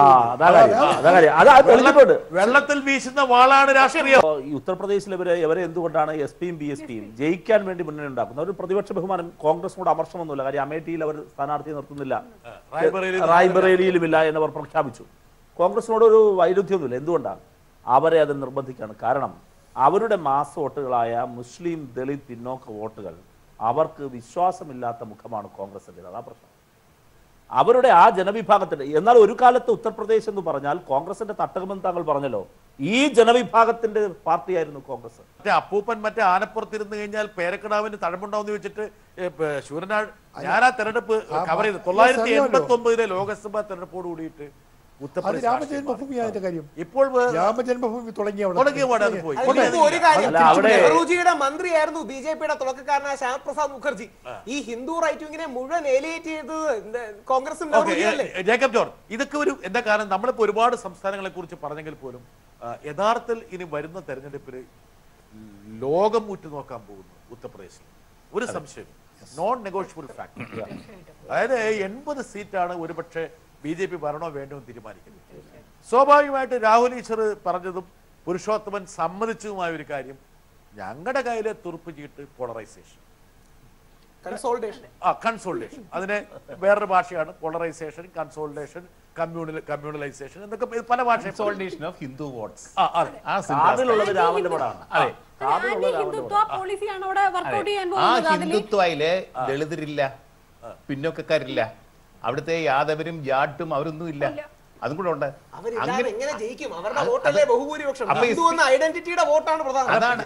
വെള്ളത്തിൽ വീശുന്ന വാളാണ് രാഷ്ട്രീയം. ഉത്തർപ്രദേശിൽ ഇവരെ എന്തുകൊണ്ടാണ് SP-യും BSP ജയിക്കാൻ വേണ്ടി മുന്നണി ഉണ്ടാക്കുന്നത്? ഒരു പ്രതിപക്ഷ ബഹുമാനം കോൺഗ്രസിനോട് അമർഷമൊന്നുമില്ല. കാര്യം അമേഠിയിൽ അവർ സ്ഥാനാർത്ഥിയെ നിർത്തുന്നില്ല, റായ്ബറേലിയിലുമില്ല എന്നവർ പ്രഖ്യാപിച്ചു. കോൺഗ്രസിനോട് ഒരു വൈരുദ്ധ്യമൊന്നുമില്ല. എന്തുകൊണ്ടാണ്? അവരെ അത് നിർബന്ധിക്കുകയാണ്. കാരണം അവരുടെ മാസ് വോട്ടുകളായ മുസ്ലിം ദളിത് പിന്നോക്ക വോട്ടുകൾ അവർക്ക് വിശ്വാസമില്ലാത്ത മുഖമാണ് കോൺഗ്രസിൻ്റെ. അതാ പ്രശ്നം. അവരുടെ ആ ജനവിഭാഗത്തിന്റെ. എന്നാൽ ഒരു കാലത്ത് ഉത്തർപ്രദേശ് എന്ന് പറഞ്ഞാൽ കോൺഗ്രസിന്റെ തട്ടകമെന്ന് താങ്കൾ പറഞ്ഞല്ലോ, ഈ ജനവിഭാഗത്തിന്റെ പാർട്ടിയായിരുന്നു കോൺഗ്രസ്. അപ്പൂപ്പൻ മറ്റേ ആനപ്പുറത്തിരുന്ന് കഴിഞ്ഞാൽ പേരക്കിടാവിന് തഴമ്പുണ്ടാവുന്ന വെച്ചിട്ട് സൂര്യനാട് ഞാൻ ആ തെരഞ്ഞെടുപ്പ് കവർ ചെയ്ത് 989 ലോക്സഭാ തെരഞ്ഞെടുപ്പോട് കൂടിയിട്ട് ഉത്തർപ്രദേശ് രാമജന്മഭൂമി അതിന്റെ കാര്യം. ഇപ്പോൾ രാമജന്മഭൂമി തുടങ്ങിയ പോയി. ഒരു കാര്യം, നെഹ്റുജിയുടെ മന്ത്രിയായിരുന്നു BJP-യുടെ തുടക്കക്കാരനായ ശ്യാമപ്രസാദ് മുഖർജി. ഈ ഹിന്ദു റൈറ്റ് വിങ്ങിനെ മുഴുവൻ ഏലിയേറ്റ് ചെയ്തത് കോൺഗ്രസും നെഹ്റുജിയല്ലേ? ജേക്കബ് ജോർജ്, ഇതൊക്കെ ഒരു എന്താ കാരണം, നമ്മളിപ്പോ ഒരുപാട് സംസ്ഥാനങ്ങളെ കുറിച്ച് പറഞ്ഞെങ്കിൽ പോലും യഥാർത്ഥത്തിൽ ഇനി വരുന്ന തെരഞ്ഞെടുപ്പിൽ ലോകം ഉറ്റുനോക്കാൻ പോകുന്നു ഉത്തർപ്രദേശിൽ. ഒരു സംശയം, നോൺ നെഗോഷ്യബിൾ ഫാക്ടർ. അതായത് 80 സീറ്റാണ് ഒരുപക്ഷെ BJP വരണോ വേണ്ടോ എന്ന് തീരുമാനിക്കുന്നത്. സ്വാഭാവികമായിട്ട് രാഹുൽ ഈശ്വർ പറഞ്ഞതും പുരുഷോത്തമൻ സമ്മതിച്ചതുമായ ഒരു കാര്യം, ഞങ്ങളുടെ കയ്യിലെ തുറുപ്പ് ചീട്ട് പോളറൈസേഷൻ, കൺസോൾട്ടേഷൻ. അതിന് വേറൊരു ഭാഷയാണ് പോളറൈസേഷൻ, കൺസോൾട്ടേഷൻ, കമ്മ്യൂണലൈസേഷൻ എന്നൊക്കെ പല ഭാഷ. Consultation of Hindu votes. അതിലുള്ളത് രാമന്റെ പടമാണ്. അതെ, ആ ഹിന്ദുത്വയില് ദളിതരില്ല, പിന്നോക്കക്കാരില്ല, അവിടുത്തെ യാദവരും ജാട്ടും അവരൊന്നും ഇല്ല. അതും കൂടെ ഉണ്ട്. എങ്ങനെ ജയിക്കും? അവരുടെ വോട്ടല്ലേ ബഹുഭൂരിപക്ഷം. ഐഡന്റിറ്റിയുടെ വോട്ടാണ് പ്രധാനം. അതാണ്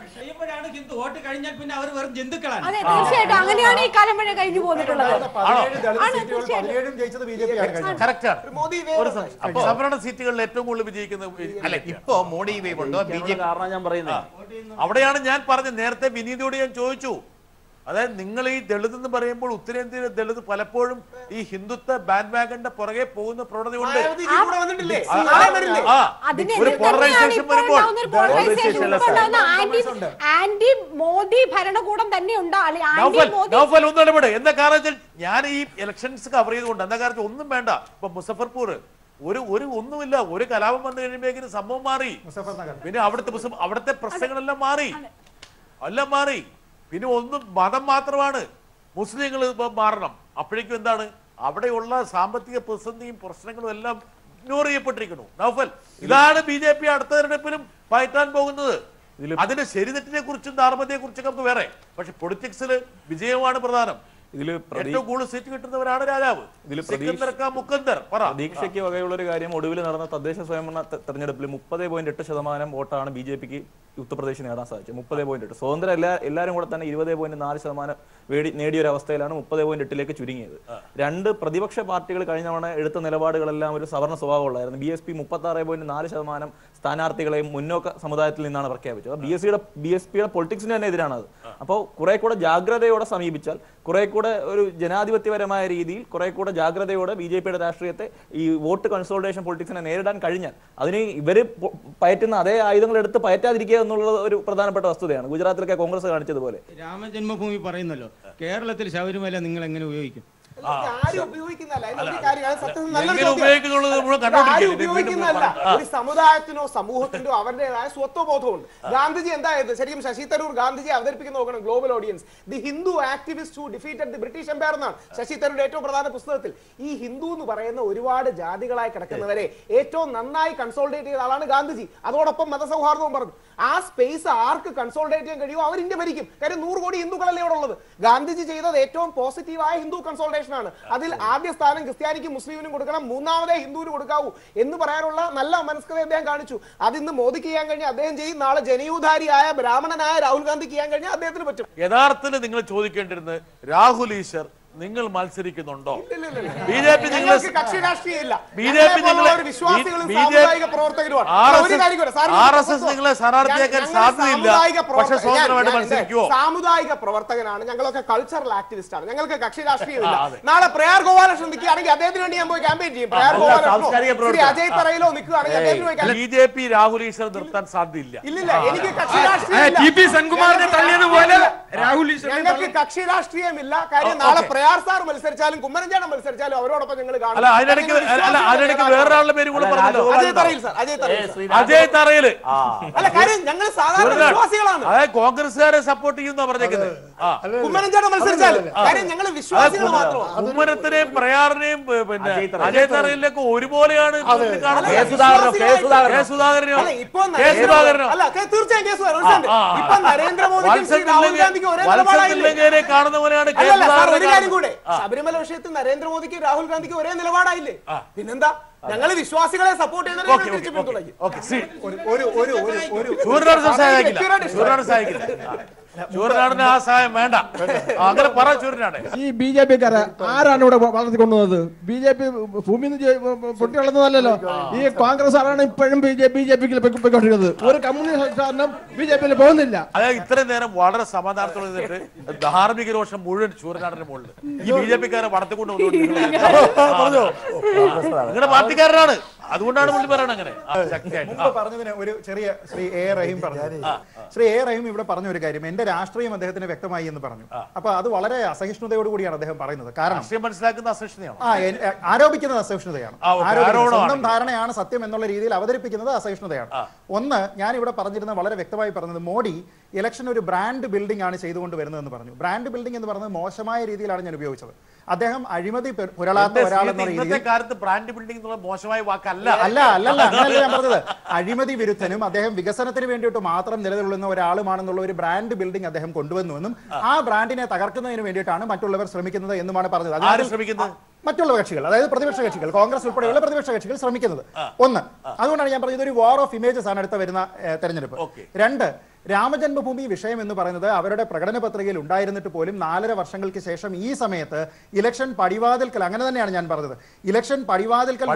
വോട്ട് കഴിഞ്ഞാൽ പിന്നെ അവർ വെറും ജന്തുക്കളാണ്. തീർച്ചയായിട്ടും അങ്ങനെയാണ് ഈ കാലം വഴി കഴിഞ്ഞു പോന്നിട്ടുള്ളത്. സംവരണ സീറ്റുകളിൽ ഏറ്റവും കൂടുതൽ വിജയിക്കുന്നത് അല്ലെ ഇപ്പോ മോഡി വേവ് ഉണ്ടോ BJP? കാരണം ഞാൻ പറയുന്നത് അവിടെയാണ് ഞാൻ പറഞ്ഞത്. നേരത്തെ വിനീതയോട് ഞാൻ ചോദിച്ചു, അതായത് നിങ്ങൾ ഈ ദളിത് എന്ന് പറയുമ്പോൾ ഉത്തരേന്ത്യയിലെ ദളിത് പലപ്പോഴും ഈ ഹിന്ദുത്വ ബാൻഡ് വാഗന്റെ പുറകെ പോകുന്ന പ്രവണതയുണ്ട്. ഒരു പോളറൈസേഷൻ വരുമ്പോൾ ആന്റി മോദി ഭരണകൂടം തന്നെ ഒന്നും ഇടപെടും. എന്താ കാരണം, ഞാൻ ഈ ഇലക്ഷൻസ് കവർ ചെയ്തുകൊണ്ട് എന്താ കാരണം ഒന്നും വേണ്ട. ഇപ്പൊ മുസഫർപൂർ ഒന്നുമില്ല, ഒരു കലാപം വന്നു കഴിയുമ്പോഴേക്കും സംഭവം മാറി. പിന്നെ അവിടുത്തെ പ്രശ്നങ്ങളെല്ലാം മാറി. പിന്നെ ഒന്നും മതം മാത്രമാണ്, മുസ്ലിങ്ങൾ മാറണം. അപ്പോഴേക്കും എന്താണ്, അവിടെയുള്ള സാമ്പത്തിക പ്രതിസന്ധിയും പ്രശ്നങ്ങളും എല്ലാം ഇഗ്നോർ ചെയ്യപ്പെട്ടിരിക്കുന്നു. നൗഫൽ, ഇതാണ് BJP അടുത്ത തെരഞ്ഞെടുപ്പിലും പയറ്റാൻ പോകുന്നത്. അതിന്റെ ശരിതെറ്റിനെ കുറിച്ചും ധാർമ്മതയെ കുറിച്ചൊക്കെ നമുക്ക് വേറെ, പക്ഷെ പൊളിറ്റിക്സിൽ വിജയമാണ് പ്രധാനം. ഏറ്റവും കൂടുതൽ സീറ്റ് കിട്ടുന്നവരാണ് രാജാവ്. പ്രതീക്ഷയ്ക്ക് വകയുള്ള ഒരു കാര്യം, ഒടുവിൽ നടന്ന തദ്ദേശ സ്വയംഭരണ തെരഞ്ഞെടുപ്പിൽ 30.8% വോട്ടാണ് BJPക്ക് ഉത്തർപ്രദേശിൽ നേടാൻ സാധിച്ചത്. 30.8. സ്വതന്ത്ര എല്ലാവരും കൂടെ തന്നെ 20.4% നേടിയ ഒരു അവസ്ഥയിലാണ് 30.8 ചുരുങ്ങിയത്. രണ്ട് പ്രതിപക്ഷ പാർട്ടികൾ കഴിഞ്ഞ തവണ എടുത്ത നിലപാടുകളെല്ലാം ഒരു സവർണ സ്വഭാവമുള്ളായിരുന്നു. BSP 36.4% സ്ഥാനാർത്ഥികളെയും മുന്നോക്ക സമുദായത്തിൽ നിന്നാണ് പ്രഖ്യാപിച്ചത്. BSPയുടെ പൊളിറ്റിക്സിന് തന്നെ എതിരാണത്. അപ്പോൾ കുറെ കൂടെ ജാഗ്രതയോടെ സമീപിച്ചാൽ, കുറെ കൂടെ ഒരു ജനാധിപത്യപരമായ രീതിയിൽ കുറെ കൂടെ ജാഗ്രതയോടെ BJPയുടെ രാഷ്ട്രീയത്തെ ഈ വോട്ട് കൺസോൾട്ടേഷൻ പൊളിറ്റിക്സിനെ നേരിടാൻ കഴിഞ്ഞാൽ, അതിന് ഇവര് പയറ്റുന്ന അതേ ആയുധങ്ങൾ എടുത്ത് പയറ്റാതിരിക്കുക എന്നുള്ളത് ഒരു പ്രധാനപ്പെട്ട വസ്തുതയാണ്. ഗുജറാത്തിലൊക്കെ കോൺഗ്രസ് കാണിച്ചതുപോലെ. രാമജന്മഭൂമി പറയുന്നല്ലോ, കേരളത്തിൽ ശബരിമല നിങ്ങൾ എങ്ങനെ ഉപയോഗിക്കും? ഒരു സമുദായത്തിനോ സമൂഹത്തിനോ അവരുടേതായ സ്വത്വബോധമുണ്ട്. ഗാന്ധിജി എന്തായത്, ശരിക്കും ശശി തരൂർ ഗാന്ധിജി അവതരിപ്പിക്കുന്ന നോക്കണം global audience, the Hindu activist who defeated the British empire എന്നാണ് ശശി തരൂരുടെ ഏറ്റവും പ്രധാന പുസ്തകത്തിൽ. ഈ ഹിന്ദു എന്ന് പറയുന്ന ഒരുപാട് ജാതികളായി കിടക്കുന്നവരെ ഏറ്റവും നന്നായി കൺസോൾട്ടേറ്റ് ചെയ്ത ആളാണ് ഗാന്ധിജി. അതോടൊപ്പം മതസൗഹാർദ്ദവും പറഞ്ഞു. ആ സ്പേസ് ആർക്ക് കൺസോൾട്ടേറ്റ് ചെയ്യാൻ കഴിയുമോ അവർ ഇന്ത്യ ഭരിക്കും. കാര്യം 100 കോടി ഹിന്ദുക്കളല്ലേ ഇവിടെ ഉള്ളത്. ഗാന്ധിജി ചെയ്തത് ഏറ്റവും പോസിറ്റീവായ ഹിന്ദു കൺസോൾട്ടേഷൻ ആണ്. അതിൽ ആദ്യ സ്ഥാനം ക്രിസ്ത്യാനിക്കും മുസ്ലിമിനും കൊടുക്കണം, മൂന്നാമതേ ഹിന്ദുവിന് കൊടുക്കാവൂ എന്ന് പറയാനുള്ള നല്ല മനസ്കത അദ്ദേഹം കാണിച്ചു. അതിന്ന് മോദിക്ക് ചെയ്യാൻ കഴിഞ്ഞാൽ അദ്ദേഹം ചെയ്യും. നാളെ ജനയൂധാരിയായ ബ്രാഹ്മണനായ രാഹുൽ ഗാന്ധി ചെയ്യാൻ കഴിഞ്ഞാൽ അദ്ദേഹത്തിന് പറ്റും. യഥാർത്ഥത്തിൽ നിങ്ങൾ ചോദിക്കേണ്ടിരുന്നത്, രാഹുൽ ഈശ്വർ നിങ്ങൾ മത്സരിക്കുന്നുണ്ടോ? BJP കക്ഷി രാഷ്ട്രീയമില്ല. RSS നിങ്ങളെ സ്ഥാനാർത്ഥിയാക്കാൻ സാധ്യതയില്ല, പക്ഷേ സ്വതന്ത്രമായിട്ട് മത്സരിക്കുമോ? സാമുദായിക പ്രവർത്തകനാണ്, ഞങ്ങളൊക്കെ കൾച്ചറൽ ആക്ടിവിസ്റ്റ് ആണ്, ഞങ്ങൾക്ക് കക്ഷി രാഷ്ട്രീയമില്ല. നാളെ പ്രയാർ ഗോപാലകൃഷ്ണൻ നിൽക്കുകയാണെങ്കിൽ അദ്ദേഹത്തിന് വേണ്ടി ഞാൻ പോയി ക്യാമ്പയിൻ ചെയ്യും. പ്രയാർ ഗോപാലകൃഷ്ണൻ അജയ് തറയിലോ നിൽക്കുകയാണെങ്കിൽ BJP രാഹുൽ ഈശ്വർ നിർത്താൻ സാധ്യതയില്ല. ഇല്ലില്ല, എനിക്ക് കക്ഷി രാഷ്ട്രീയം, ഞങ്ങൾക്ക് കക്ഷി രാഷ്ട്രീയമില്ല. കാര്യം നാളെ പ്രയാർ സാർ മത്സരിച്ചാലും കുമ്മനഞ്ചേട്ടൻ മത്സരിച്ചാലും അവരോടൊപ്പം ഞങ്ങൾ കാണും. അതിനിടയ്ക്ക് വേറൊരാളുടെ പേര് കൂടെ പറഞ്ഞല്ലോ, അജയ് തറയിൽ സാർ. അജയ് തറയില്. അല്ല, കാര്യം ഞങ്ങൾ സാധാരണ വിശ്വാസികളാണ്. അതായത് കോൺഗ്രസ്സുകാരെ സപ്പോർട്ട് ചെയ്യുന്ന പറഞ്ഞേക്കുന്നത്. കുമ്മനഞ്ചേട്ടൻ മത്സരിച്ചാലും കാര്യം ഞങ്ങൾ വിശ്വാസികൾ മാത്രമാണ്. കുമ്മനത്തിനെയും പ്രയാറിനെയും പിന്നെ അജയ് തറയിലൊക്കെ ഒരുപോലെയാണ് കാണുന്നത്. കാണുന്ന പോലെയാണ്. ഒരു കാര്യം കൂടെ, ശബരിമല വിഷയത്തിൽ നരേന്ദ്രമോദിക്ക് രാഹുൽ ഗാന്ധിക്ക് ഒരേ നിലപാടായില്ലേ? പിന്നെന്താ, ഞങ്ങൾ വിശ്വാസികളെ സപ്പോർട്ട് ചെയ്യുന്ന ചൂരനാടിന് ആ സഹായം വേണ്ട. അങ്ങനെ പറ ചൂരനാട്. ഈ BJP-ക്കാരെ ആരാണ് ഇവിടെ വളർത്തിക്കൊണ്ടുവന്നത്? BJP ഭൂമി പൊട്ടി വളർന്നതല്ലോ. ഈ കോൺഗ്രസ് ആരാണ് ഇപ്പോഴും BJP-ക്ക് പോയിക്കൊണ്ടിരിക്കുന്നത്. ഒരു കമ്മ്യൂണിസ്റ്റ് കാരണം BJP-യിൽ പോകുന്നില്ല. അതായത് ഇത്രയും നേരം വളരെ സമാധാനത്തോടെ നിന്നിട്ട് ധാർമ്മിക രോഷം മുഴുവൻ ചൂരനാടിന്റെ മുകളിൽ ഈ BJP-ക്കാരെ വളർത്തിക്കൊണ്ട് നിങ്ങളുടെ പാർട്ടിക്കാരനാണ്, അതുകൊണ്ടാണ് പുള്ളി പറയണത് അങ്ങനെ. പറഞ്ഞതിന് ഒരു ചെറിയ ശ്രീ എ റഹീം പറഞ്ഞു. ശ്രീ എ റഹീം ഇവിടെ പറഞ്ഞ ഒരു കാര്യം, എന്റെ രാഷ്ട്രീയം അദ്ദേഹത്തിന് വ്യക്തമായി എന്ന് പറഞ്ഞു. അപ്പൊ അത് വളരെ അസഹിഷ്ണുതയോട് കൂടിയാണ് അദ്ദേഹം പറയുന്നത്. കാരണം മനസ്സിലാക്കുന്ന അസഹിഷ്ണുതയാണ്, ആരോപിക്കുന്നത് അസഹിഷ്ണുതയാണ്, സ്വന്തം ധാരണയാണ് സത്യം എന്നുള്ള രീതിയിൽ അവതരിപ്പിക്കുന്നത് അസഹിഷ്ണുതയാണ്. ഒന്ന്, ഞാൻ ഇവിടെ പറഞ്ഞിരുന്ന വളരെ വ്യക്തമായി പറഞ്ഞത്, മോഡി ഇലക്ഷൻ ഒരു ബ്രാൻഡ് ബിൽഡിംഗ് ആണ് ചെയ്തുകൊണ്ട് വരുന്നതെന്ന് പറഞ്ഞു. ബ്രാൻഡ് ബിൽഡിംഗ് എന്ന് പറയുന്നത് മോശമായ രീതിയിലാണ് ഞാൻ ഉപയോഗിച്ചത്. അദ്ദേഹം അഴിമതി പുരളാത്ത ഒരാളെന്ന രീതിയിൽ ബ്രാൻഡ് ബിൽഡിംഗ് മോശമായ വാക്കല്ല. അങ്ങനെയല്ല ഞാൻ പറഞ്ഞത്. അഴിമതി വിരുദ്ധനും അദ്ദേഹം വികസനത്തിന് വേണ്ടിയിട്ട് മാത്രം നിലകൊള്ളുന്ന ഒരാളുമാണെന്നുള്ള ഒരു ബ്രാൻഡ് ബിൽഡിംഗ് അദ്ദേഹം കൊണ്ടുവന്നുവെന്നും ആ ബ്രാൻഡിനെ തകർക്കുന്നതിന് വേണ്ടിയിട്ടാണ് മറ്റുള്ളവർ ശ്രമിക്കുന്നത് എന്നുമാണ് പറഞ്ഞത്. മറ്റുള്ള കക്ഷികൾ, അതായത് പ്രതിപക്ഷ കക്ഷികൾ, കോൺഗ്രസ് ഉൾപ്പെടെയുള്ള പ്രതിപക്ഷ കക്ഷികൾ ശ്രമിക്കുന്നത്. ഒന്ന്, അതുകൊണ്ടാണ് ഞാൻ പറഞ്ഞത് ഒരു വാർ ഓഫ് ഇമേജസ് ആണ് അടുത്ത വരുന്ന തെരഞ്ഞെടുപ്പ്. രണ്ട്, രാമജന്മഭൂമി വിഷയം എന്ന് പറയുന്നത് അവരുടെ പ്രകടന പത്രികയിൽ ഉണ്ടായിരുന്നിട്ട് പോലും 4.5 വർഷങ്ങൾക്ക് ശേഷം ഈ സമയത്ത് ഇലക്ഷൻ പടിവാതിൽക്കൽ, അങ്ങനെ തന്നെയാണ് ഞാൻ പറഞ്ഞത്, ഇലക്ഷൻ പടിവാതിൽക്കൽ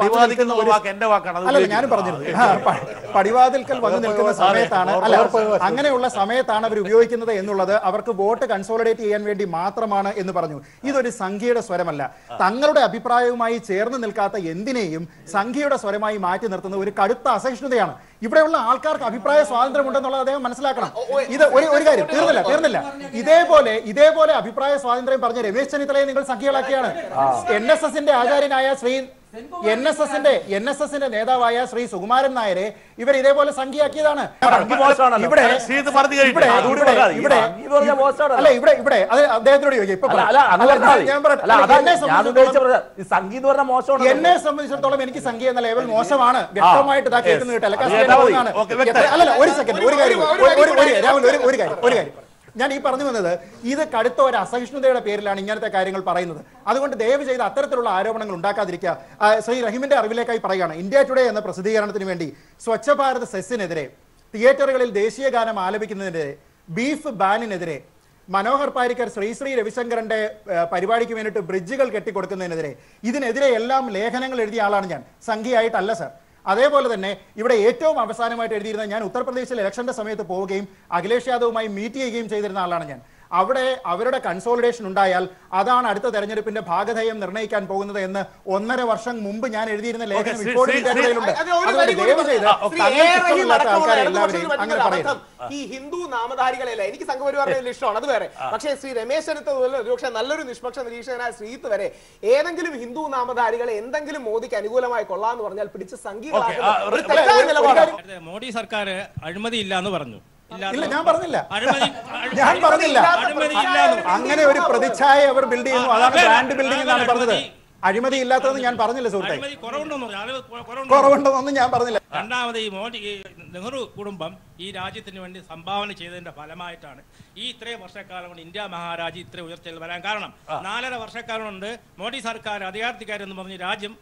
അല്ല ഞാനും പറഞ്ഞിരുന്നു, പടിവാതിൽക്കൽ വന്നു നിൽക്കുന്ന സമയത്താണ്, അല്ല അങ്ങനെയുള്ള സമയത്താണ് അവർ ഉപയോഗിക്കുന്നത് എന്നുള്ളത് അവർക്ക് വോട്ട് കൺസോളിഡേറ്റ് ചെയ്യാൻ വേണ്ടി മാത്രമാണ് എന്ന് പറഞ്ഞു. ഇതൊരു സംഖ്യയുടെ സ്വരമല്ല. തങ്ങളുടെ അഭിപ്രായവുമായി ചേർന്ന് നിൽക്കാത്ത എന്തിനേയും സംഖ്യയുടെ സ്വരമായി മാറ്റി നിർത്തുന്ന ഒരു കടുത്ത അസഹിഷ്ണുതയാണ്. ഇവിടെയുള്ള ആൾക്കാർക്ക് അഭിപ്രായ സ്വാതന്ത്ര്യം ഉണ്ടെന്നുള്ളത് അദ്ദേഹം മനസ്സിലാക്കണം. ഇത് ഒരു കാര്യം തീർന്നില്ല. ഇതേപോലെ അഭിപ്രായ സ്വാതന്ത്ര്യം പറഞ്ഞ രമേശ് ചെന്നിത്തലയെ നിങ്ങൾ സംഖ്യകളാക്കിയാണ്. NSS-ന്റെ ആചാര്യനായ ശ്രീ NSS-ന്റെ നേതാവായ ശ്രീ സുകുമാരൻ നായരെ ഇവർ ഇതേപോലെ സംഖ്യയാക്കിയതാണ്. ഇവിടെ അദ്ദേഹത്തിനോട് എന്നെ സംബന്ധിച്ചിടത്തോളം എനിക്ക് സംഖ്യ എന്ന ലെവൽ മോശമാണ്. വ്യക്തമായിട്ട് ഇതാ കേൾക്കുന്നത് അല്ലല്ല, ഒരു സെക്കൻഡ്, ഒരു കാര്യം ഞാൻ ഈ പറഞ്ഞു വന്നത്, ഇത് കടുത്ത ഒരു അസഹിഷ്ണുതയുടെ പേരിലാണ് ഇങ്ങനത്തെ കാര്യങ്ങൾ പറയുന്നത്. അതുകൊണ്ട് ദയവ് ചെയ്ത് അത്തരത്തിലുള്ള ആരോപണങ്ങൾ ഉണ്ടാക്കാതിരിക്കുക. ശ്രീ റഹീമിന്റെ അറിവിലേക്കായി പറയുകയാണ്, ഇന്ത്യ ടുഡേ എന്ന പ്രസിദ്ധീകരണത്തിന് വേണ്ടി സ്വച്ഛ ഭാരത് സെസ്സിനെതിരെ, തിയേറ്ററുകളിൽ ദേശീയ ഗാനം ആലപിക്കുന്നതിനെതിരെ, ബീഫ് ബാനിനെതിരെ, മനോഹർ പാരിക്കർ ശ്രീ രവിശങ്കറിന്റെ പരിപാടിക്ക് വേണ്ടിയിട്ട് ബ്രിഡ്ജുകൾ കെട്ടിക്കൊടുക്കുന്നതിനെതിരെ, ഇതിനെതിരെ എല്ലാം ലേഖനങ്ങൾ എഴുതിയ ആളാണ് ഞാൻ, സംഖ്യയായിട്ടല്ല സർ. അതേപോലെ തന്നെ ഇവിടെ ഏറ്റവും അവസാനമായിട്ട് എഴുതിയിരുന്ന, ഞാൻ ഉത്തർപ്രദേശിൽ ഇലക്ഷന്റെ സമയത്ത് പോവുകയും അഖിലേഷ് യാദവുമായി മീറ്റ് ചെയ്യുകയും ചെയ്തിരുന്ന ആളാണ് ഞാൻ. അവിടെ അവരുടെ കൺസോളിഡേഷൻ ഉണ്ടായാൽ അതാണ് അടുത്ത തെരഞ്ഞെടുപ്പിന്റെ ഭാഗധേയം നിർണ്ണയിക്കാൻ പോകുന്നത് എന്ന് 1.5 വർഷം മുമ്പ് ഞാൻ എഴുതിയിരുന്ന ലേഖനം ഇപ്പോഴും ഈ ഹിന്ദു നാമധാരികളെയല്ല എനിക്ക് സംഘപരിവാറിന്റെ ഇഷ്ടമാണ്, അത് വേറെ. പക്ഷേ ശ്രീ രമേശ് ചെന്നിത്തല നല്ലൊരു നിഷ്പക്ഷ നിരീക്ഷകനായ ശ്രീത്ത് വരെ ഏതെങ്കിലും ഹിന്ദു നാമധാരികളെ എന്തെങ്കിലും മോദിക്ക് അനുകൂലമായി കൊള്ളാന്ന് പറഞ്ഞാൽ പിടിച്ച് സംഘീയമാക്കുന്ന മോഡി സർക്കാർ അഴിമതി ഇല്ല എന്ന് പറഞ്ഞു. ഇല്ല, ഞാൻ പറഞ്ഞില്ല. അങ്ങനെ ഒരു പ്രതിച്ഛായ അവർ ബിൽഡ് ചെയ്യുന്നു, അതാണ് ബ്രാൻഡ് ബിൽഡിംഗ് എന്നാണ് പറഞ്ഞത്. അഴിമതി ഇല്ലാത്തതെന്ന് ഞാൻ പറഞ്ഞില്ല സുഹൃത്തെ, കുറവുണ്ടെന്നൊന്നും ഞാൻ പറഞ്ഞില്ല. രണ്ടാമത് ഈ മോഡി നെഹ്റു കുടുംബം ഈ രാജ്യത്തിന് വേണ്ടി സംഭാവന ചെയ്തതിന്റെ ഫലമായിട്ടാണ് ഈ ഇത്രയും വർഷക്കാലം കൊണ്ട് ഇന്ത്യ മഹാരാജ്യം ഇത്ര ഉയർച്ചയിൽ വരാൻ കാരണം. 4.5 വർഷക്കാലം കൊണ്ട് മോഡി സർക്കാർ അധികാരത്തിക്കാരെന്ന് പറഞ്ഞ് രാജ്യം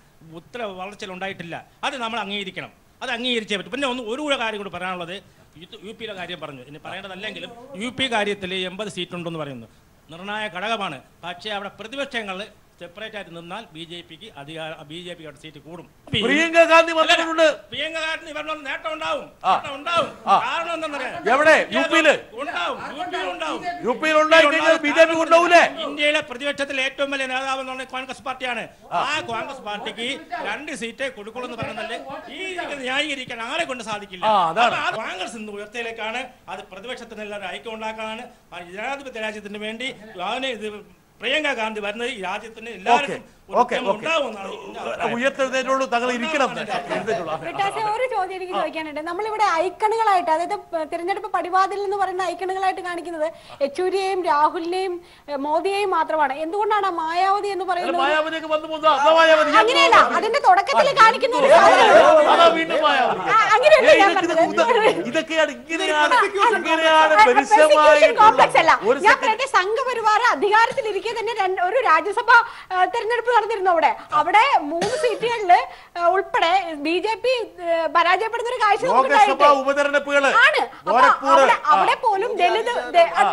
ഇത്ര വളർച്ചയിൽ ഉണ്ടായിട്ടില്ല. അത് നമ്മൾ അംഗീകരിക്കണം, അത് അംഗീകരിച്ചേ പറ്റും. പിന്നെ ഒരു കാര്യം കൂടി പറയാനുള്ളത്, UP-യുടെ കാര്യം പറഞ്ഞു, ഇനി പറയേണ്ടതല്ലെങ്കിലും UP കാര്യത്തിൽ 80 സീറ്റുണ്ടെന്ന് പറയുന്നു, നിർണായക ഘടകമാണ്. പക്ഷേ അവിടെ പ്രതിപക്ഷങ്ങൾ സെപ്പറേറ്റ് ആയിട്ട് നിന്നാൽ BJP-ക്ക് സീറ്റ് കൂടും. പ്രിയങ്ക ഗാന്ധി ഇവരുടെ നേട്ടം ഉണ്ടാവും. കാരണം എന്താ, ഇന്ത്യയിലെ പ്രതിപക്ഷത്തിൽ ഏറ്റവും വലിയ നേതാവ് എന്ന് പറഞ്ഞാൽ കോൺഗ്രസ് പാർട്ടിയാണ്. ആ കോൺഗ്രസ് പാർട്ടിക്ക് 2 സീറ്റേ കൊടുക്കുള്ളൂ എന്ന് പറയുന്നത് ഈ ന്യായീകരിക്കാൻ ആരെ കൊണ്ട് സാധിക്കില്ല. കോൺഗ്രസ് ഇന്ന് ഉയർച്ചയിലേക്കാണ്, അത് പ്രതിപക്ഷത്തിന് എല്ലാവരും ഐക്യം ഉണ്ടാക്കാനാണ്. ജനാധിപത്യ രാജ്യത്തിന് വേണ്ടി ഇത് പ്രിയങ്ക ഗാന്ധി വരുന്നത് ഈ രാജ്യത്തിന് എല്ലാവർക്കും ഒരു ചോദ്യം എനിക്ക് ചോദിക്കാനുണ്ട്. നമ്മളിവിടെ ഐക്കണുകളായിട്ട്, അതായത് തിരഞ്ഞെടുപ്പ് പടിവാതിൽ എന്ന് പറയുന്ന ഐക്കണുകളായിട്ട് കാണിക്കുന്നത് യെച്ചൂരിയെയും രാഹുലിനെയും മോദിയെയും മാത്രമാണ്. എന്തുകൊണ്ടാണ് മായാവതി എന്ന് പറയുന്നത്? അങ്ങനെയല്ല, അതിന്റെ തുടക്കത്തിൽ കാണിക്കുന്ന ഇതൊക്കെയാണ് സംഘപരിവാർ അധികാരത്തിലിരിക്കെ തന്നെ ഒരു രാജ്യസഭ തെരഞ്ഞെടുപ്പ് നടന്നിരുന്നു. അവിടെ 3 സീറ്റുകളില് ഉൾപ്പെടെ BJP പരാജയപ്പെടുന്ന ഒരു കാഴ്ച ആണ്. അവിടെ പോലും ദലിത്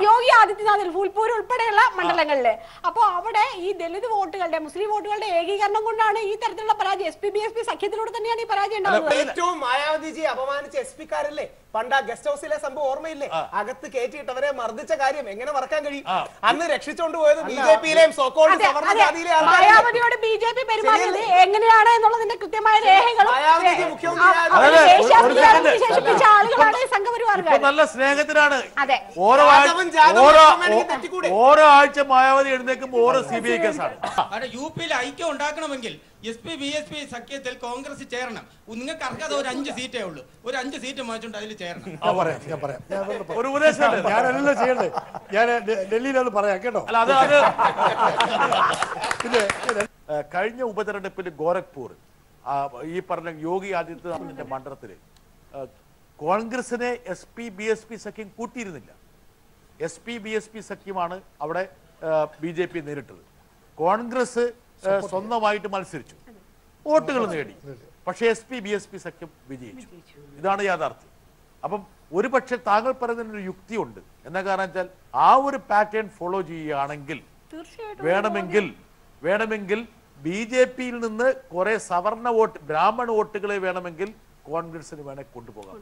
യോഗി ആദിത്യനാഥിൽ ഫുൽപൂർ ഉൾപ്പെടെയുള്ള മണ്ഡലങ്ങളില്. അപ്പൊ അവിടെ ഈ ദലിത് വോട്ടുകളുടെ മുസ്ലിം വോട്ടുകളുടെ ഏകീകരണം കൊണ്ടാണ് ഈ തരത്തിലുള്ള പരാജയം. SP-BSP സഖ്യത്തിലൂടെ തന്നെയാണ് ഈ പരാജയം ഉണ്ടാകുന്നത്. ഏറ്റവും മായാവതിജിയെ അപമാനിച്ച SP-കാരല്ലേ പണ്ട് ആ ഗസ്റ്റ് ഹൗസിലെ സംഭവം ഓർമ്മയില്ലേ? അകത്ത് കയറ്റിയിട്ടവരെ മർദ്ദിച്ച കാര്യം എങ്ങനെ മറക്കാൻ കഴിയും? അന്ന് രക്ഷിച്ചോണ്ട് പോയത് BJP-യിലെയും മായാവതിയോട് BJP പെരുമാറിയത് എങ്ങനെയാണ് എന്നുള്ളതിന്റെ കൃത്യമായ രേഖകളും ആളുകളാണ് സംഘപരിവാറുകാർ. നല്ല സ്നേഹത്തിലാണ്. ഓരോ ആഴ്ച മായാവതി എഴുന്നേക്കുമ്പോൾ ഓരോ CBI കേസാണ്. UP-യിൽ ഐക്യം ഉണ്ടാക്കണമെങ്കിൽ SP-BSP സഖ്യത്തിൽ കോൺഗ്രസ് ചേരണം. നിങ്ങൾക്ക് അർഹത ഒരു 5 സീറ്റേ ഉള്ളൂ. ഒരു 5 സീറ്റ് മാറ്റിട്ടുണ്ട് അതിൽ ചേരണം. ഞാൻ പറയാം ഞാനല്ല ചെയ്യണ്ടേ, ഞാൻ ഡൽഹിയിൽ അത് പറയാം കേട്ടോ. കഴിഞ്ഞ ഉപതെരഞ്ഞെടുപ്പിൽ ഗോരഖ്പൂർ ഈ പറഞ്ഞ യോഗി ആദിത്യനാഥിന്റെ മണ്ഡലത്തില് കോൺഗ്രസിനെ SP-BSP സഖ്യം കൂട്ടിയിരുന്നില്ല. SP-BSP സഖ്യമാണ് അവിടെ BJP നേരിട്ടത്. കോൺഗ്രസ് സ്വന്തമായിട്ട് മത്സരിച്ചു, വോട്ടുകൾ നേടി. പക്ഷേ SP-BSP സഖ്യം വിജയിച്ചു. ഇതാണ് യാഥാർത്ഥ്യം. അപ്പം ഒരുപക്ഷെ താങ്കൾ പറയുന്നതിനൊരു യുക്തിയുണ്ട്. എന്താ കാരണം വെച്ചാൽ ആ ഒരു പാറ്റേൺ ഫോളോ ചെയ്യുകയാണെങ്കിൽ വേണമെങ്കിൽ BJP-യിൽ നിന്ന് കുറെ സവർണ വോട്ട് ബ്രാഹ്മണ വോട്ടുകളെ വേണമെങ്കിൽ കോൺഗ്രസിന് വേണേ കൊണ്ടുപോകാം.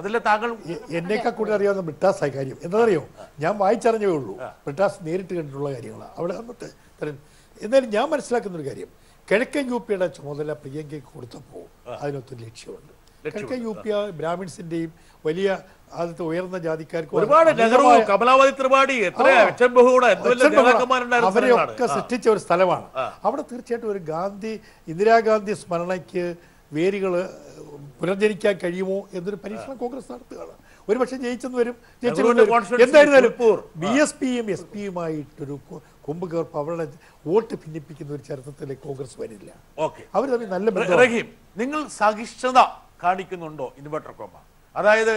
അതിലെ താങ്കൾ എന്നേക്കാൾ കൂടുതൽ അറിയാവുന്ന ബ്രിട്ടാസ് കാര്യം എന്താണെന്നറിയോ? ഞാൻ വായിച്ചറിഞ്ഞേ ഉള്ളൂ. ബ്രിട്ടാസ് നേരിട്ട് കണ്ടിട്ടുള്ള കാര്യങ്ങളാണ് അവിടെ അന്നത്തെ. എന്നാലും ഞാൻ മനസ്സിലാക്കുന്ന ഒരു കാര്യം, കിഴക്കൻ UP-യുടെ ചുമതല പ്രിയങ്കയ്ക്ക് കൊടുത്തപ്പോൾ അതിനൊത്തൊരു ലക്ഷ്യമുണ്ട്. കിഴക്കൻ UP ബ്രാഹ്മിൺസിന്റെയും വലിയ ആദ്യത്തെ ഉയർന്ന ജാതിക്കാർക്ക് അവരെയൊക്കെ സൃഷ്ടിച്ച ഒരു സ്ഥലമാണ്. അവിടെ തീർച്ചയായിട്ടും ഒരു ഇന്ദിരാഗാന്ധി സ്മരണയ്ക്ക് വേരുകൾ പുനർജനിക്കാൻ കഴിയുമോ എന്നൊരു പരീക്ഷണം കോൺഗ്രസ് നടത്തുകയാണ്. ഒരുപക്ഷെ ജയിച്ചെന്ന് വരും. എന്തായിരുന്നാലും BSP-യും SP-യുമായിട്ടൊരു കൊമ്പ് കേർപ്പ് അവരുടെ വോട്ട് ഭിന്നിപ്പിക്കുന്ന ഒരു ചരിത്രത്തിലേക്ക് കോൺഗ്രസ് വരില്ല. അവർ തമ്മിൽ നല്ല ബന്ധം. നിങ്ങൾ സഹിഷ്ണുത കാണിക്കുന്നുണ്ടോ ഇൻവെർട്ടർ കോമ? അതായത്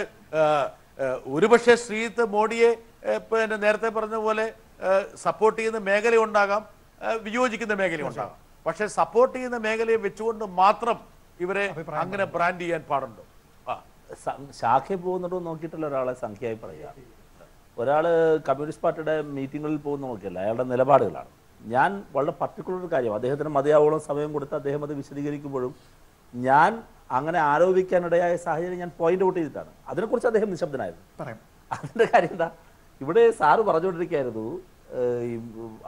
ഒരുപക്ഷെ ശ്രീജിത്ത് മോഡിയെ പിന്നെ നേരത്തെ പറഞ്ഞ പോലെ സപ്പോർട്ട് ചെയ്യുന്ന മേഖല ഉണ്ടാകാം, വിയോജിക്കുന്ന മേഖല ഉണ്ടാകാം. പക്ഷെ സപ്പോർട്ട് ചെയ്യുന്ന മേഖലയെ വെച്ചുകൊണ്ട് മാത്രം ഇവരെ അങ്ങനെ ബ്രാൻഡ് ചെയ്യാൻ പാടുണ്ടോ? ശാഖയിൽ പോകുന്നുണ്ടോ നോക്കിയിട്ടുള്ള ഒരാളെ സംഖ്യയായി പറയുക. ഒരാൾ കമ്മ്യൂണിസ്റ്റ് പാർട്ടിയുടെ മീറ്റിങ്ങുകളിൽ പോകുന്ന നോക്കിയല്ല, അയാളുടെ നിലപാടുകളാണ്. ഞാൻ വളരെ പർട്ടിക്കുലർ ഒരു കാര്യം, അദ്ദേഹത്തിന് മതിയാവോളം സമയം കൊടുത്ത് അദ്ദേഹം അത് വിശദീകരിക്കുമ്പോഴും ഞാൻ അങ്ങനെ ആരോപിക്കാനിടയായ സാഹചര്യം ഞാൻ പോയിന്റ് ഔട്ട് ചെയ്തിട്ടാണ്. അതിനെക്കുറിച്ച് അദ്ദേഹം നിശബ്ദനായിരുന്നു. അതിൻ്റെ കാര്യം എന്താ, ഇവിടെ സാറ് പറഞ്ഞുകൊണ്ടിരിക്കുകയായിരുന്നു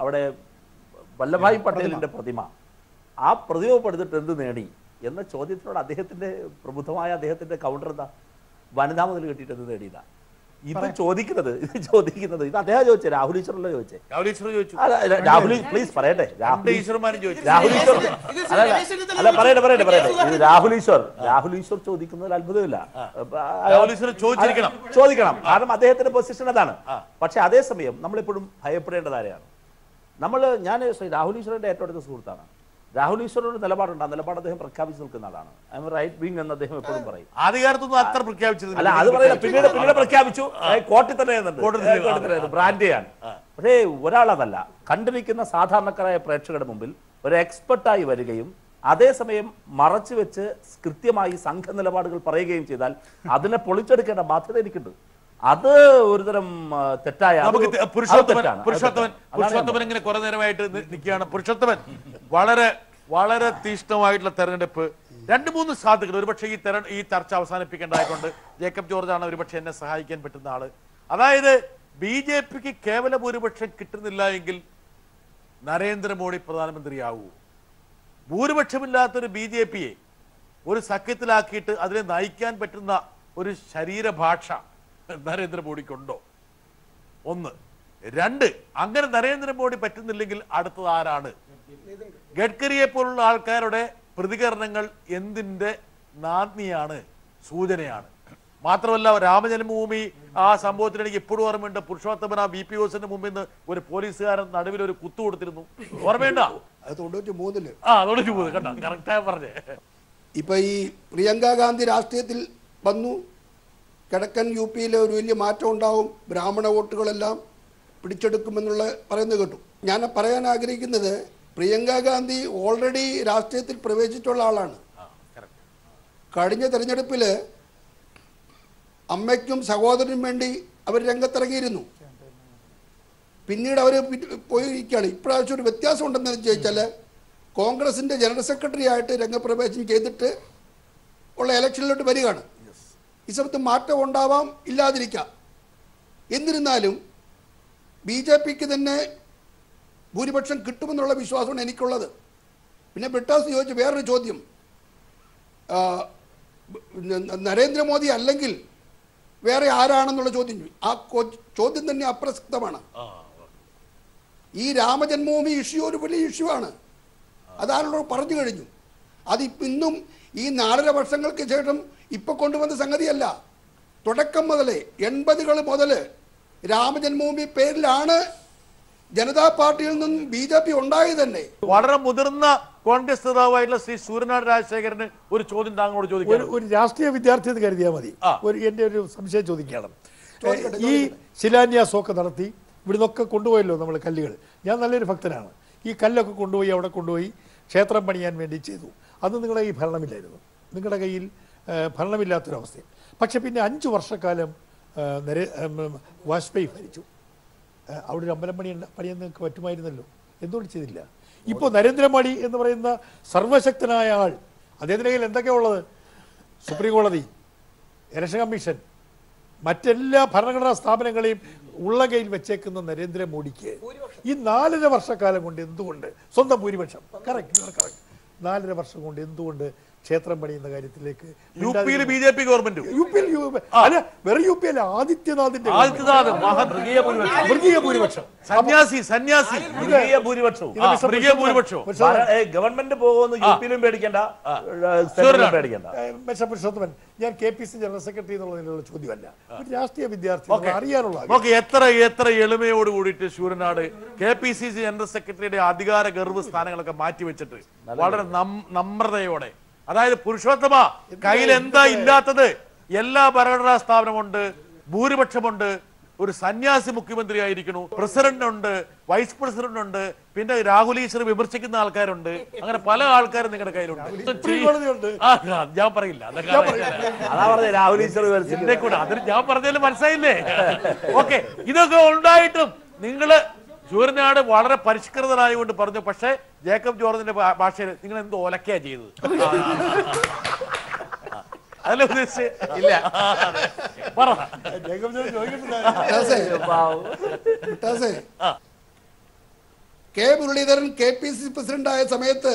അവിടെ വല്ലഭായ് പട്ടേലിൻ്റെ പ്രതിമ, ആ പ്രതിമ പടുത്തിട്ട് എന്ത് നേടി എന്ന ചോദ്യത്തിനോട് അദ്ദേഹത്തിൻ്റെ പ്രബുദ്ധമായ അദ്ദേഹത്തിൻ്റെ കൗണ്ടർ എന്താ, വനിതാ മുതൽ കിട്ടിയിട്ട് എന്ത് നേടിയതാ. ഇത് ചോദിക്കുന്നത് ഇത് അദ്ദേഹം ചോദിച്ചേ, രാഹുൽ ഈശ്വറല്ലേ ചോദിച്ചേ? രാഹുൽ പ്ലീസ് പറയട്ടെ. രാഹുൽ ഈശ്വർ ചോദിക്കുന്നതിൽ അത്ഭുതമില്ല, ചോദിക്കണം. കാരണം അദ്ദേഹത്തിന്റെ പൊസിഷൻ അതാണ്. പക്ഷെ അതേസമയം നമ്മളെപ്പോഴും ഭയപ്പെടേണ്ടത് ആരെയാണ്? ഞാൻ രാഹുൽ ഈശ്വറിന്റെ ഏറ്റവും അടുത്ത സുഹൃത്താണ്. രാഹുൽ ഈശ്വറിന്റെ നിലപാടുണ്ട്, ആ നിലപാട് അദ്ദേഹം പ്രഖ്യാപിച്ചു നിൽക്കുന്ന ആളാണ്. ഐ എം റൈറ്റ് വിങ് എന്ന് അദ്ദേഹം എപ്പോഴും പറയും. ആദ്യകാലത്തൊന്നും അത്ര പ്രഖ്യാപിച്ചത് അല്ല, അത് പറയില്ല, പിന്നീട് പ്രഖ്യാപിച്ചു. കോർട്ടിൽ തന്നെ ബ്രാൻഡ് ചെയ്യാൻ. പക്ഷേ ഒരാളതല്ല, കണ്ടിരിക്കുന്ന സാധാരണക്കാരായ പ്രേക്ഷകരുടെ മുമ്പിൽ ഒരു എക്സ്പെർട്ടായി വരികയും അതേസമയം മറച്ചു വെച്ച് കൃത്യമായി സംഘ നിലപാടുകൾ പറയുകയും ചെയ്താൽ അതിനെ പൊളിച്ചെടുക്കേണ്ട ബാധ്യത എനിക്കുണ്ട്. അത് ഒരുതരം തെറ്റായ പുരുഷോത്തമൻ ഇങ്ങനെ കുറെ നേരമായിട്ട് നിൽക്കുകയാണ്. പുരുഷോത്തമൻ, വളരെ തീഷ്ണമായിട്ടുള്ള തെരഞ്ഞെടുപ്പ്, 2-3 സാധ്യതകൾ. ഒരുപക്ഷെ ഈ ചർച്ച അവസാനിപ്പിക്കേണ്ടതായിക്കൊണ്ട് ജേക്കബ് ജോർജ് ആണ് ഒരുപക്ഷെ എന്നെ സഹായിക്കാൻ പറ്റുന്ന ആള്. അതായത് BJP-ക്ക് കേവല ഭൂരിപക്ഷം കിട്ടുന്നില്ല എങ്കിൽ നരേന്ദ്രമോദി പ്രധാനമന്ത്രിയാവൂ? ഭൂരിപക്ഷമില്ലാത്തൊരു BJP-യെ ഒരു സഖ്യത്തിലാക്കിയിട്ട് അതിനെ നയിക്കാൻ പറ്റുന്ന ഒരു ശരീരഭാഷ നരേന്ദ്രമോദിക്കുണ്ടോ? 1. 2, അങ്ങനെ നരേന്ദ്രമോദി പറ്റുന്നില്ലെങ്കിൽ അടുത്തത് ആരാണ്? ഗഡ്കരിയെ പോലുള്ള ആൾക്കാരുടെ പ്രതികരണങ്ങൾ എന്തിന്റെ നാന്ദിയാണ്, സൂചനയാണ്. മാത്രമല്ല, രാമജന്മഭൂമി ആ സംഭവത്തിൽ എനിക്ക് ഇപ്പോഴും ഓർമ്മയുണ്ട്. പുരുഷോത്തമൻ ആ BPOസിന്റെ മുമ്പിൽ നിന്ന് ഒരു പോലീസുകാരൻ നടുവിൽ ഒരു കുത്തു കൊടുത്തിരുന്നു, ഓർമ്മയുണ്ട? 93 കണ്ട കറക്റ്റായി പറഞ്ഞേ. ഇപ്പൊ ഈ പ്രിയങ്ക ഗാന്ധി രാഷ്ട്രീയത്തിൽ വന്നു. കിഴക്കൻ UP-യിൽ ഒരു വലിയ മാറ്റം ഉണ്ടാവും, ബ്രാഹ്മണ വോട്ടുകളെല്ലാം പിടിച്ചെടുക്കുമെന്നുള്ള പറയുന്നത് കേട്ടു. ഞാൻ പറയാൻ ആഗ്രഹിക്കുന്നത്, പ്രിയങ്ക ഗാന്ധി ഓൾറെഡി രാഷ്ട്രീയത്തിൽ പ്രവേശിച്ചിട്ടുള്ള ആളാണ്. കഴിഞ്ഞ തെരഞ്ഞെടുപ്പിൽ അമ്മയ്ക്കും സഹോദരനും വേണ്ടി അവർ രംഗത്തിറങ്ങിയിരുന്നു. പിന്നീട് അവർ പോയിരിക്കുകയാണ്. ഇപ്രാവശ്യം ഒരു വ്യത്യാസം ഉണ്ടെന്ന് ചോദിച്ചാൽ, കോൺഗ്രസിൻ്റെ ജനറൽ സെക്രട്ടറി ആയിട്ട് രംഗപ്രവേശനം ചെയ്തിട്ട് ഉള്ള ഇലക്ഷനിലോട്ട് വരികയാണ്. ഈ സമയത്ത് മാറ്റം ഉണ്ടാവാം, ഇല്ലാതിരിക്കാം. എന്നിരുന്നാലും BJPക്ക് തന്നെ ഭൂരിപക്ഷം കിട്ടുമെന്നുള്ള വിശ്വാസമാണ് എനിക്കുള്ളത്. പിന്നെ ബ്രിട്ടാസ് ചോദിച്ച വേറൊരു ചോദ്യം, നരേന്ദ്രമോദി അല്ലെങ്കിൽ വേറെ ആരാണെന്നുള്ള ചോദ്യം. ആ ചോദ്യം തന്നെ അപ്രസക്തമാണ്. ഈ രാമജന്മഭൂമി ഇഷ്യൂ ഒരു വലിയ ഇഷ്യൂ ആണ്. അതാണല്ലോ പറഞ്ഞു കഴിഞ്ഞു. ഇന്നും ഈ 4.5 വർഷങ്ങൾക്ക് ശേഷം ഇപ്പൊ കൊണ്ടുവന്ന സംഗതിയല്ല. തുടക്കം മുതലേ 80കൾ മുതൽ രാമജന്മഭൂമി പേരിലാണ് ജനതാ പാർട്ടിയിൽ നിന്നും BJP ഉണ്ടായത് തന്നെ. വളരെ മുതിർന്ന കോൺഗ്രസ് നേതാവായിട്ടുള്ള ശ്രീ സൂര്യനാട് രാജശേഖരന് ഒരു ചോദ്യം താങ്കളോട് ചോദിക്കാം. ഒരു രാഷ്ട്രീയ വിദ്യാർത്ഥി എന്ന് കരുതിയാൽ മതി. എൻ്റെ ഒരു സംശയം ചോദിക്കണം. ഈ ശിലാന്യാസമൊക്കെ നടത്തി ഇവിടുന്നൊക്കെ കൊണ്ടുപോയല്ലോ നമ്മൾ കല്ലുകൾ. ഞാൻ നല്ലൊരു ഭക്തനാണ്. ഈ കല്ലൊക്കെ കൊണ്ടുപോയി അവിടെ കൊണ്ടുപോയി ക്ഷേത്രം പണിയാൻ വേണ്ടി ചെയ്തു. അന്ന് നിങ്ങളുടെ ഈ ഭരണമില്ലായിരുന്നു, നിങ്ങളുടെ കയ്യിൽ ഭരണമില്ലാത്തൊരവസ്ഥ. പക്ഷെ പിന്നെ 5 വർഷക്കാലം വാജ്പേയി ഭരിച്ചു. അവിടെ ഒരു അമ്പലം പണിയാൻ നിങ്ങൾക്ക് പറ്റുമായിരുന്നല്ലോ, എന്തുകൊണ്ട് ചെയ്തില്ല? ഇപ്പോൾ നരേന്ദ്രമോദി എന്ന് പറയുന്ന സർവശക്തനായ ആൾ, അദ്ദേഹത്തിൻ്റെ കയ്യിൽ എന്തൊക്കെയാണ് ഉള്ളത്? സുപ്രീം കോടതി, ഇലക്ഷൻ കമ്മീഷൻ, മറ്റെല്ലാ ഭരണഘടനാ സ്ഥാപനങ്ങളെയും ഉള്ള കയ്യിൽ വെച്ചേക്കുന്ന നരേന്ദ്രമോദിക്ക് ഈ 4.5 വർഷക്കാലം കൊണ്ട് എന്തുകൊണ്ട് സ്വന്തം ഭൂരിപക്ഷം, കറക്റ്റ് 4.5 വർഷം കൊണ്ട് എന്തുകൊണ്ട് ക്ഷേത്രം പണിയുന്ന കാര്യത്തിലേക്ക് BJP ഗവൺമെന്റ് അല്ല, വെറും UP അല്ല, ആദിത്യനാഥിന്റെ ഗവൺമെന്റ് പോകുന്ന UP-ലും പേടിക്കണ്ട, പുരുഷോത്തമൻ. ഞാൻ KPC ജനറൽ സെക്രട്ടറി എന്നുള്ള നിലയിലുള്ള ചോദ്യമല്ല, ഒരു രാഷ്ട്രീയ വിദ്യാർത്ഥി അറിയാനുള്ള. എത്ര എളിമയോട് കൂടിയിട്ട് ശൂരനാട് KPCC ജനറൽ സെക്രട്ടറിയുടെ അധികാര ഗർവ് സ്ഥാനങ്ങളൊക്കെ മാറ്റിവെച്ചിട്ട് വളരെ നമ്രതയോടെ, അതായത് പുരുഷോത്തമ കയ്യിൽ എന്താ ഇല്ലാത്തത്? എല്ലാ ഭരണഘടനാ സ്ഥാപനമുണ്ട്, ഭൂരിപക്ഷമുണ്ട്, ഒരു സന്യാസി മുഖ്യമന്ത്രി ആയിരിക്കുന്നു, പ്രസിഡന്റ് ഉണ്ട്, വൈസ് പ്രസിഡന്റ് ഉണ്ട്, പിന്നെ രാഹുൽ ഈശ്വർ വിമർശിക്കുന്ന ആൾക്കാരുണ്ട്, അങ്ങനെ പല ആൾക്കാരും നിങ്ങളുടെ കയ്യിലുണ്ട്. ഞാൻ പറയില്ല, അതിന് ഞാൻ പറഞ്ഞാലും മനസ്സിലായില്ലേ? ഓക്കെ, ഇതൊക്കെ ഉണ്ടായിട്ടും നിങ്ങള് ശൂരനാട് വളരെ പരിഷ്കൃതനായതുകൊണ്ട് പറഞ്ഞു. പക്ഷേ ജേക്കബ് ജോർജിന്റെ ഭാഷയിൽ നിങ്ങൾ എന്ത് ഒലക്കയാ ചെയ്തത്? അതല്ല ഉദ്ദേശിച്ചില്ല. മുരളീധരൻ KPC പ്രസിഡന്റ് ആയ സമയത്ത്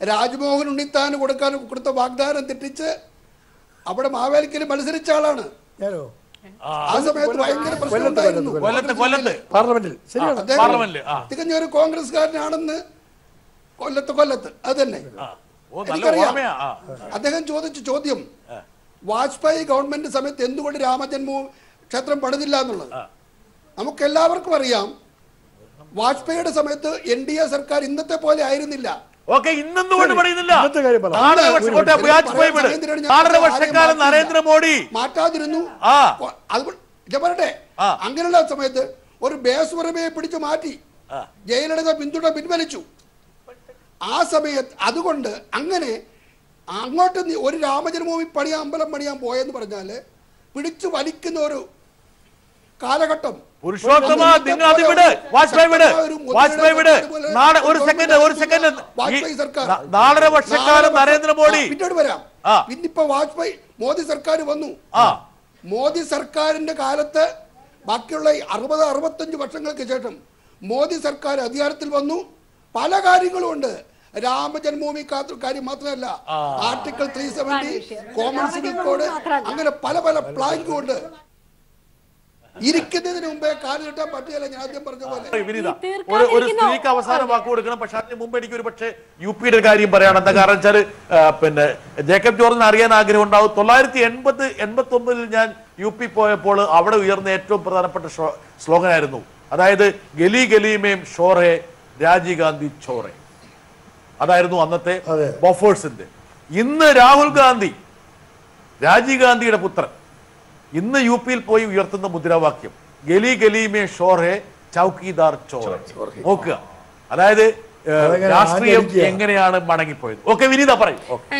രാജ്മോഹൻ ഉണ്ണിത്താൻ കൊടുത്ത വാഗ്ദാനം തെറ്റിച്ച് അവിടെ മാവേലിക്കൽ മത്സരിച്ച ആളാണ്. ആ സമയത്ത് ഭയങ്കര പ്രശ്നം ഉണ്ടായിരുന്നു പാർലമെന്റിൽ. തികഞ്ഞ ഒരു കോൺഗ്രസ്കാരനാണെന്ന് കൊല്ലത്ത് അത് തന്നെ എനിക്കറിയാം. അദ്ദേഹം ചോദിച്ച ചോദ്യം, വാജ്പേയി ഗവൺമെന്റ് സമയത്ത് എന്തുകൊണ്ട് രാമജന്മഭൂമി ക്ഷേത്രം പണിതില്ല എന്നുള്ളത്. നമുക്കെല്ലാവർക്കും അറിയാം, വാജ്പേയിയുടെ സമയത്ത് NDA സർക്കാർ ഇന്നത്തെ പോലെ ആയിരുന്നില്ല. നരേന്ദ്രമോദി മാറ്റാതിരുന്നു. പറയട്ടെ, അങ്ങനെയുള്ള സമയത്ത് ഒരു ബേസ്വറമയെ പിടിച്ചു മാറ്റി ജയലളിത പിൻവലിച്ചു. ആ സമയത്ത് അതുകൊണ്ട് അങ്ങനെ അങ്ങോട്ട് ഒരു രാമജന്മഭൂമി അമ്പലം പണിയാൻ പോയെന്ന് പറഞ്ഞാല് പിടിച്ചു വലിക്കുന്ന ഒരു കാലഘട്ടം. പുരുഷോത്തമ, നിങ്ങൾ അത് വിട്, വാജ്പേയി വിട്. ഒരു സെക്കൻഡ് 4.5 വർഷക്കാലം നരേന്ദ്രമോദി പിന്നീട് വരാം. പിന്നിപ്പോ വാജ്പേയി മോദി സർക്കാർ വന്നു. മോദി സർക്കാരിന്റെ കാലത്ത് ബാക്കിയുള്ള 60-65 വർഷങ്ങൾക്ക് ശേഷം മോദി സർക്കാർ അധികാരത്തിൽ വന്നു. പല കാര്യങ്ങളും ഉണ്ട്. രാമജന്മഭൂമി കാര്യം മാത്രമല്ല, ആർട്ടിക്കിൾ 370, കോമൺ സിവിൽ കോഡ്, അങ്ങനെ പല പ്ലാനിങ്ങും ഉണ്ട്. ഇരിക്കുന്നതിന് മുമ്പേ കാല് കിട്ടാൻ പറ്റില്ല. ഞാൻ ആദ്യം പറഞ്ഞ പോലെ ഒരു സ്ത്രീക്ക് അവസാനം വാക്ക് കൊടുക്കണം. പക്ഷെ അതിന് മുമ്പ് എനിക്ക് ഒരു പക്ഷേ UP-യുടെ കാര്യം പറയണം. എന്താ കാരണം വെച്ചാൽ പിന്നെ ജേക്കബ് ജോർജിന് അറിയാൻ ആഗ്രഹം ഉണ്ടാവും. 1989 ഞാൻ UP പോയപ്പോൾ അവിടെ ഉയർന്ന ഏറ്റവും പ്രധാനപ്പെട്ട സ്ലോഗനായിരുന്നു, അതായത് ഗലി ഗലിമേം ഷോറേ രാജീവ് ഗാന്ധി ചോറേ. അതായിരുന്നു അന്നത്തെ ബൊഫേഴ്സിന്റെ. ഇന്ന് രാഹുൽ ഗാന്ധി രാജീവ് ഗാന്ധിയുടെ പുത്രൻ ഇന്ന് യു.പിയിൽ പോയി ഉയർത്തുന്ന മുദ്രാവാക്യം ഗലി ഗലി മേ ഷോർ ഹേ ചൗക്കിദാർ ചോർ. നോക്കുക, അതായത് രാഷ്ട്രീയം എങ്ങനെയാണ് മടങ്ങിപ്പോയത്. ഓക്കെ വിനീത പറയും.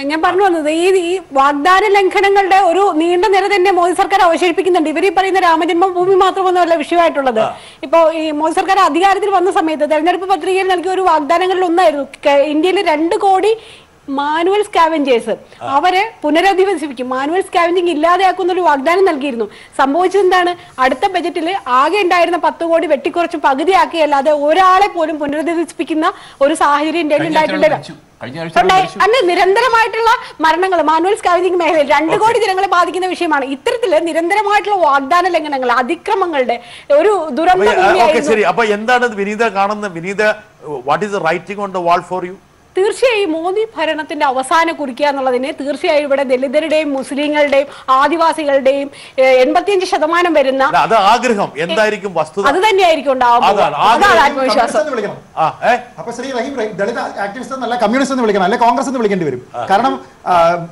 ഞാൻ പറഞ്ഞു വന്നത് ഈ വാഗ്ദാന ലംഘനങ്ങളുടെ ഒരു നീണ്ട നിര തന്നെ മോദി സർക്കാർ അവശേഷിപ്പിക്കുന്നുണ്ട്. ഇവർ ഈ പറയുന്ന രാമജന്മഭൂമി മാത്രമൊന്നുമല്ല വിഷയമായിട്ടുള്ളത്. ഇപ്പൊ ഈ മോദി സർക്കാർ അധികാരത്തിൽ വന്ന സമയത്ത് തെരഞ്ഞെടുപ്പ് പത്രികയിൽ നൽകിയ ഒരു വാഗ്ദാനങ്ങളിൽ ഒന്നായിരുന്നു ഇന്ത്യയിൽ 2 കോടി മാനുവൽ സ്കാവഞ്ചേഴ്സ് അവരെ പുനരധിവസിപ്പിക്കും, മാനുവൽ സ്കാവഞ്ചിങ് ഇല്ലാതെയാക്കുന്ന ഒരു വാഗ്ദാനം നൽകിയിരുന്നു. സംഭവിച്ചത് എന്താണ്? അടുത്ത ബജറ്റിൽ ആകെ ഉണ്ടായിരുന്ന 10 കോടി വെട്ടിക്കുറച്ച് പകുതിയാക്കിയല്ലാതെ ഒരാളെ പോലും പുനരധിവസിപ്പിക്കുന്ന ഒരു സാഹചര്യം ഇന്ത്യയിൽ ഉണ്ടായിട്ടുണ്ടല്ലോ. അല്ല, നിരന്തരമായിട്ടുള്ള മരണങ്ങൾ മാനുവൽ സ്കാവഞ്ചിങ് മേഖലയിൽ 2 കോടി ജനങ്ങളെ ബാധിക്കുന്ന വിഷയമാണ്. ഇത്തരത്തില് നിരന്തരമായിട്ടുള്ള വാഗ്ദാന ലംഘനങ്ങൾ, അതിക്രമങ്ങളുടെ ഒരു ദുരന്തം. ശരി, അപ്പൊ എന്താണ് വിനീത കാണുന്നത്? Vineetha, what is the writing on the wall for you? തീർച്ചയായും മോദി ഭരണത്തിന്റെ അവസാനം കുറിക്കുക എന്നുള്ളതിന് തീർച്ചയായും ഇവിടെ ദലിതരുടെയും മുസ്ലിങ്ങളുടെയും ആദിവാസികളുടെയും 85% വരുന്ന അത് ആഗ്രഹം എന്തായിരിക്കും വസ്തുത അത് തന്നെയായിരിക്കും ഉണ്ടാവുക. അതാണ് ആത്മവിശ്വാസം. അപ്പൊ ശ്രീ റഹീം, ദളിത് ആക്ടിവിസ്റ്റ് എന്നല്ല കമ്മ്യൂണിസ്റ്റ് എന്ന് വിളിക്കണം, അല്ലെ കോൺഗ്രസ് എന്ന് വിളിക്കേണ്ടി വരും. കാരണം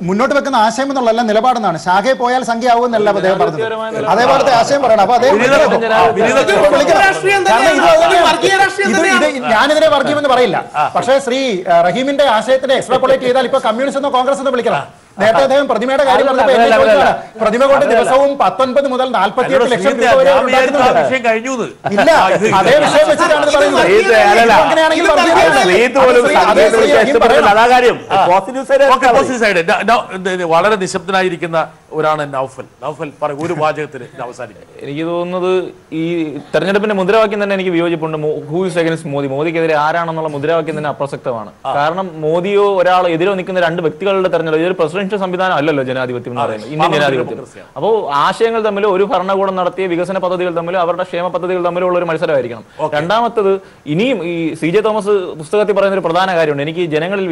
മുന്നോട്ട് വെക്കുന്ന ആശയം എന്നുള്ള നിലപാടെന്നാണ്. ശാഖയെ പോയാൽ സംഖ്യ ആവും എന്നല്ല അദ്ദേഹം പറഞ്ഞത്. അതേപോലത്തെ ആശയം പറയണം. അപ്പൊ അദ്ദേഹം ഞാനിതിനെ വർഗീയമെന്ന് പറയില്ല. പക്ഷേ ശ്രീ റഹീമിന്റെ ആശയത്തിനെ എക്സ്ട്രാപോളേറ്റ് ചെയ്താൽ ഇപ്പൊ കമ്മ്യൂണിസ്റ്റ് എന്നോ കോൺഗ്രസ് എന്നോ വിളിക്കണം. നേരത്തെ അദ്ദേഹം പ്രതിമയുടെ കാര്യം പറഞ്ഞപ്പോൾ പ്രതിമ കൊണ്ട് ദിവസവും 19 മുതൽ 48 ലക്ഷം രൂപ വരെ ഇല്ല. അതേ വിഷയം വെച്ചിട്ടാണ് വളരെ നിശബ്ദനായിരിക്കുന്ന ഒരാണ് നൗഫൽ. നൗഫൽ പറ, ഒരു വാചകത്തിന് അവസാനിക്കും. എനിക്ക് തോന്നുന്നത് ഈ തെരഞ്ഞെടുപ്പിന്റെ മുദ്രാവാക്യം തന്നെ എനിക്ക് വിയോജിപ്പുണ്ട്. ഹൂ ഈസ് അഗൈൻസ്റ്റ് മോദി, മോദിക്കെതിരെ ആരാണെന്നുള്ള മുദ്രാവാക്യം തന്നെ അപ്രസക്തമാണ്. കാരണം മോദിയോ ഒരാളോ എതിരോ നിൽക്കുന്ന 2 വ്യക്തികളുടെ തെരഞ്ഞെടുപ്പ്, ഇതൊരു പ്രസിഡൻഷ്യൽ സംവിധാനം അല്ലല്ലോ ജനാധിപത്യം എന്ന് പറയുന്നത്, ഇന്ത്യൻ ജനാധിപത്യം. അപ്പോൾ ആശയങ്ങൾ തമ്മിലും ഒരു ഭരണകൂടം നടത്തിയ വികസന പദ്ധതികൾ തമ്മിലും അവരുടെ ക്ഷേമ പദ്ധതികൾ തമ്മിലുള്ള ഒരു മത്സരമായിരിക്കണം. രണ്ടാമത്തത്, ഇനിയും ഈ CJ തോമസ് പുസ്തകത്തിൽ പറയുന്ന ഒരു പ്രധാന കാര്യമുണ്ട്. എനിക്ക് ജനങ്ങളിൽ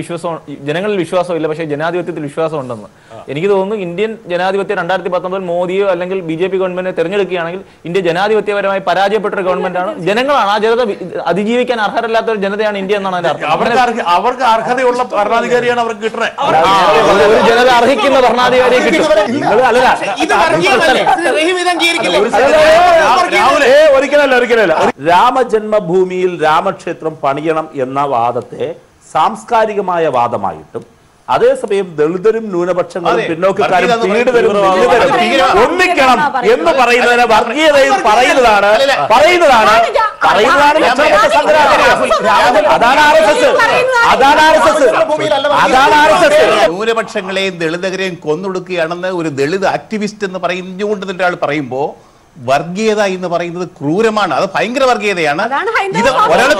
വിശ്വാസമില്ല, പക്ഷേ ജനാധിപത്യത്തിൽ വിശ്വാസം ഉണ്ടെന്ന്. എനിക്ക് തോന്നുന്നു ഇന്ത്യൻ ജനാധിപത്യം 2019 മോദിയോ അല്ലെങ്കിൽ BJP ഗവൺമെന്റിനെ തെരഞ്ഞെടുക്കുകയാണെങ്കിൽ ഇന്ത്യ ജനാധിപത്യപരമായി പരാജയപ്പെട്ട ഒരു ഗവൺമെന്റാണ്. ജനങ്ങളാണ് ആ ജനത അതിജീവിക്കാൻ അർഹരല്ലാത്ത ഒരു ജനതയാണ് ഇന്ത്യ എന്നാണ് അതിന്റെ അർത്ഥം. അവർക്ക് അർഹതയുള്ള ഭരണാധികാരിയാണ് അവർക്ക് കിട്ടുന്നത്. ഒരു ജനത അർഹിക്കുന്ന ഭരണാധികാരിയെ കിട്ടും. ഒരിക്കലല്ല. രാമജന്മഭൂമിയിൽ രാമക്ഷേത്രം പണിയണം എന്ന വാദത്തെ സാംസ്കാരികമായ വാദമായിട്ടും അതേസമയം ദളിതരും ന്യൂനപക്ഷങ്ങളും പിന്നോക്കക്കാരും ഒന്നിക്കണം എന്ന് പറയുന്നതിനെ വർഗീയതയും പറയുന്നതാണ് ന്യൂനപക്ഷങ്ങളെയും ദളിതരെയും കൊന്നൊടുക്കുകയാണെന്ന് ഒരു ദളിത് ആക്ടിവിസ്റ്റ് എന്ന് പറഞ്ഞുകൊണ്ട് തന്നെ ഒരാൾ പറയുമ്പോ വർഗീയത എന്ന് പറയുന്നത് ക്രൂരമാണ്. അത് ഭയങ്കര വർഗീയതയാണ്. ഇത് ഒരാൾ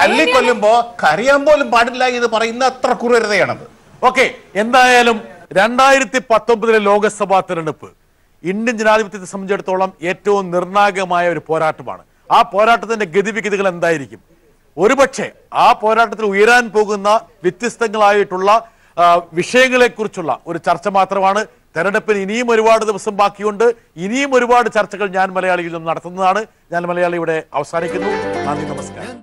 തല്ലിക്കൊല്ലുമ്പോ കരയാൻ പോലും പാടില്ല എന്ന് പറയുന്ന അത്ര ക്രൂരതയാണത്. ഓക്കെ, എന്തായാലും 2019 ലോക്സഭാ തെരഞ്ഞെടുപ്പ് ഇന്ത്യൻ ജനാധിപത്യത്തെ സംബന്ധിച്ചിടത്തോളം ഏറ്റവും നിർണായകമായ ഒരു പോരാട്ടമാണ്. ആ പോരാട്ടത്തിന്റെ ഗതിവിഗതികൾ എന്തായിരിക്കും? ഒരുപക്ഷെ ആ പോരാട്ടത്തിൽ ഉയരാൻ പോകുന്ന വ്യത്യസ്തങ്ങളായിട്ടുള്ള വിഷയങ്ങളെ കുറിച്ചുള്ള ഒരു ചർച്ച മാത്രമാണ്. തെരഞ്ഞെടുപ്പിന് ഇനിയും ഒരുപാട് ദിവസം ബാക്കിയുണ്ട്. ഇനിയും ഒരുപാട് ചർച്ചകൾ ഞാൻ മലയാളിയിൽ നിന്നും നടത്തുന്നതാണ്. ഞാൻ മലയാളി ഇവിടെ അവസാനിക്കുന്നു. നന്ദി, നമസ്കാരം.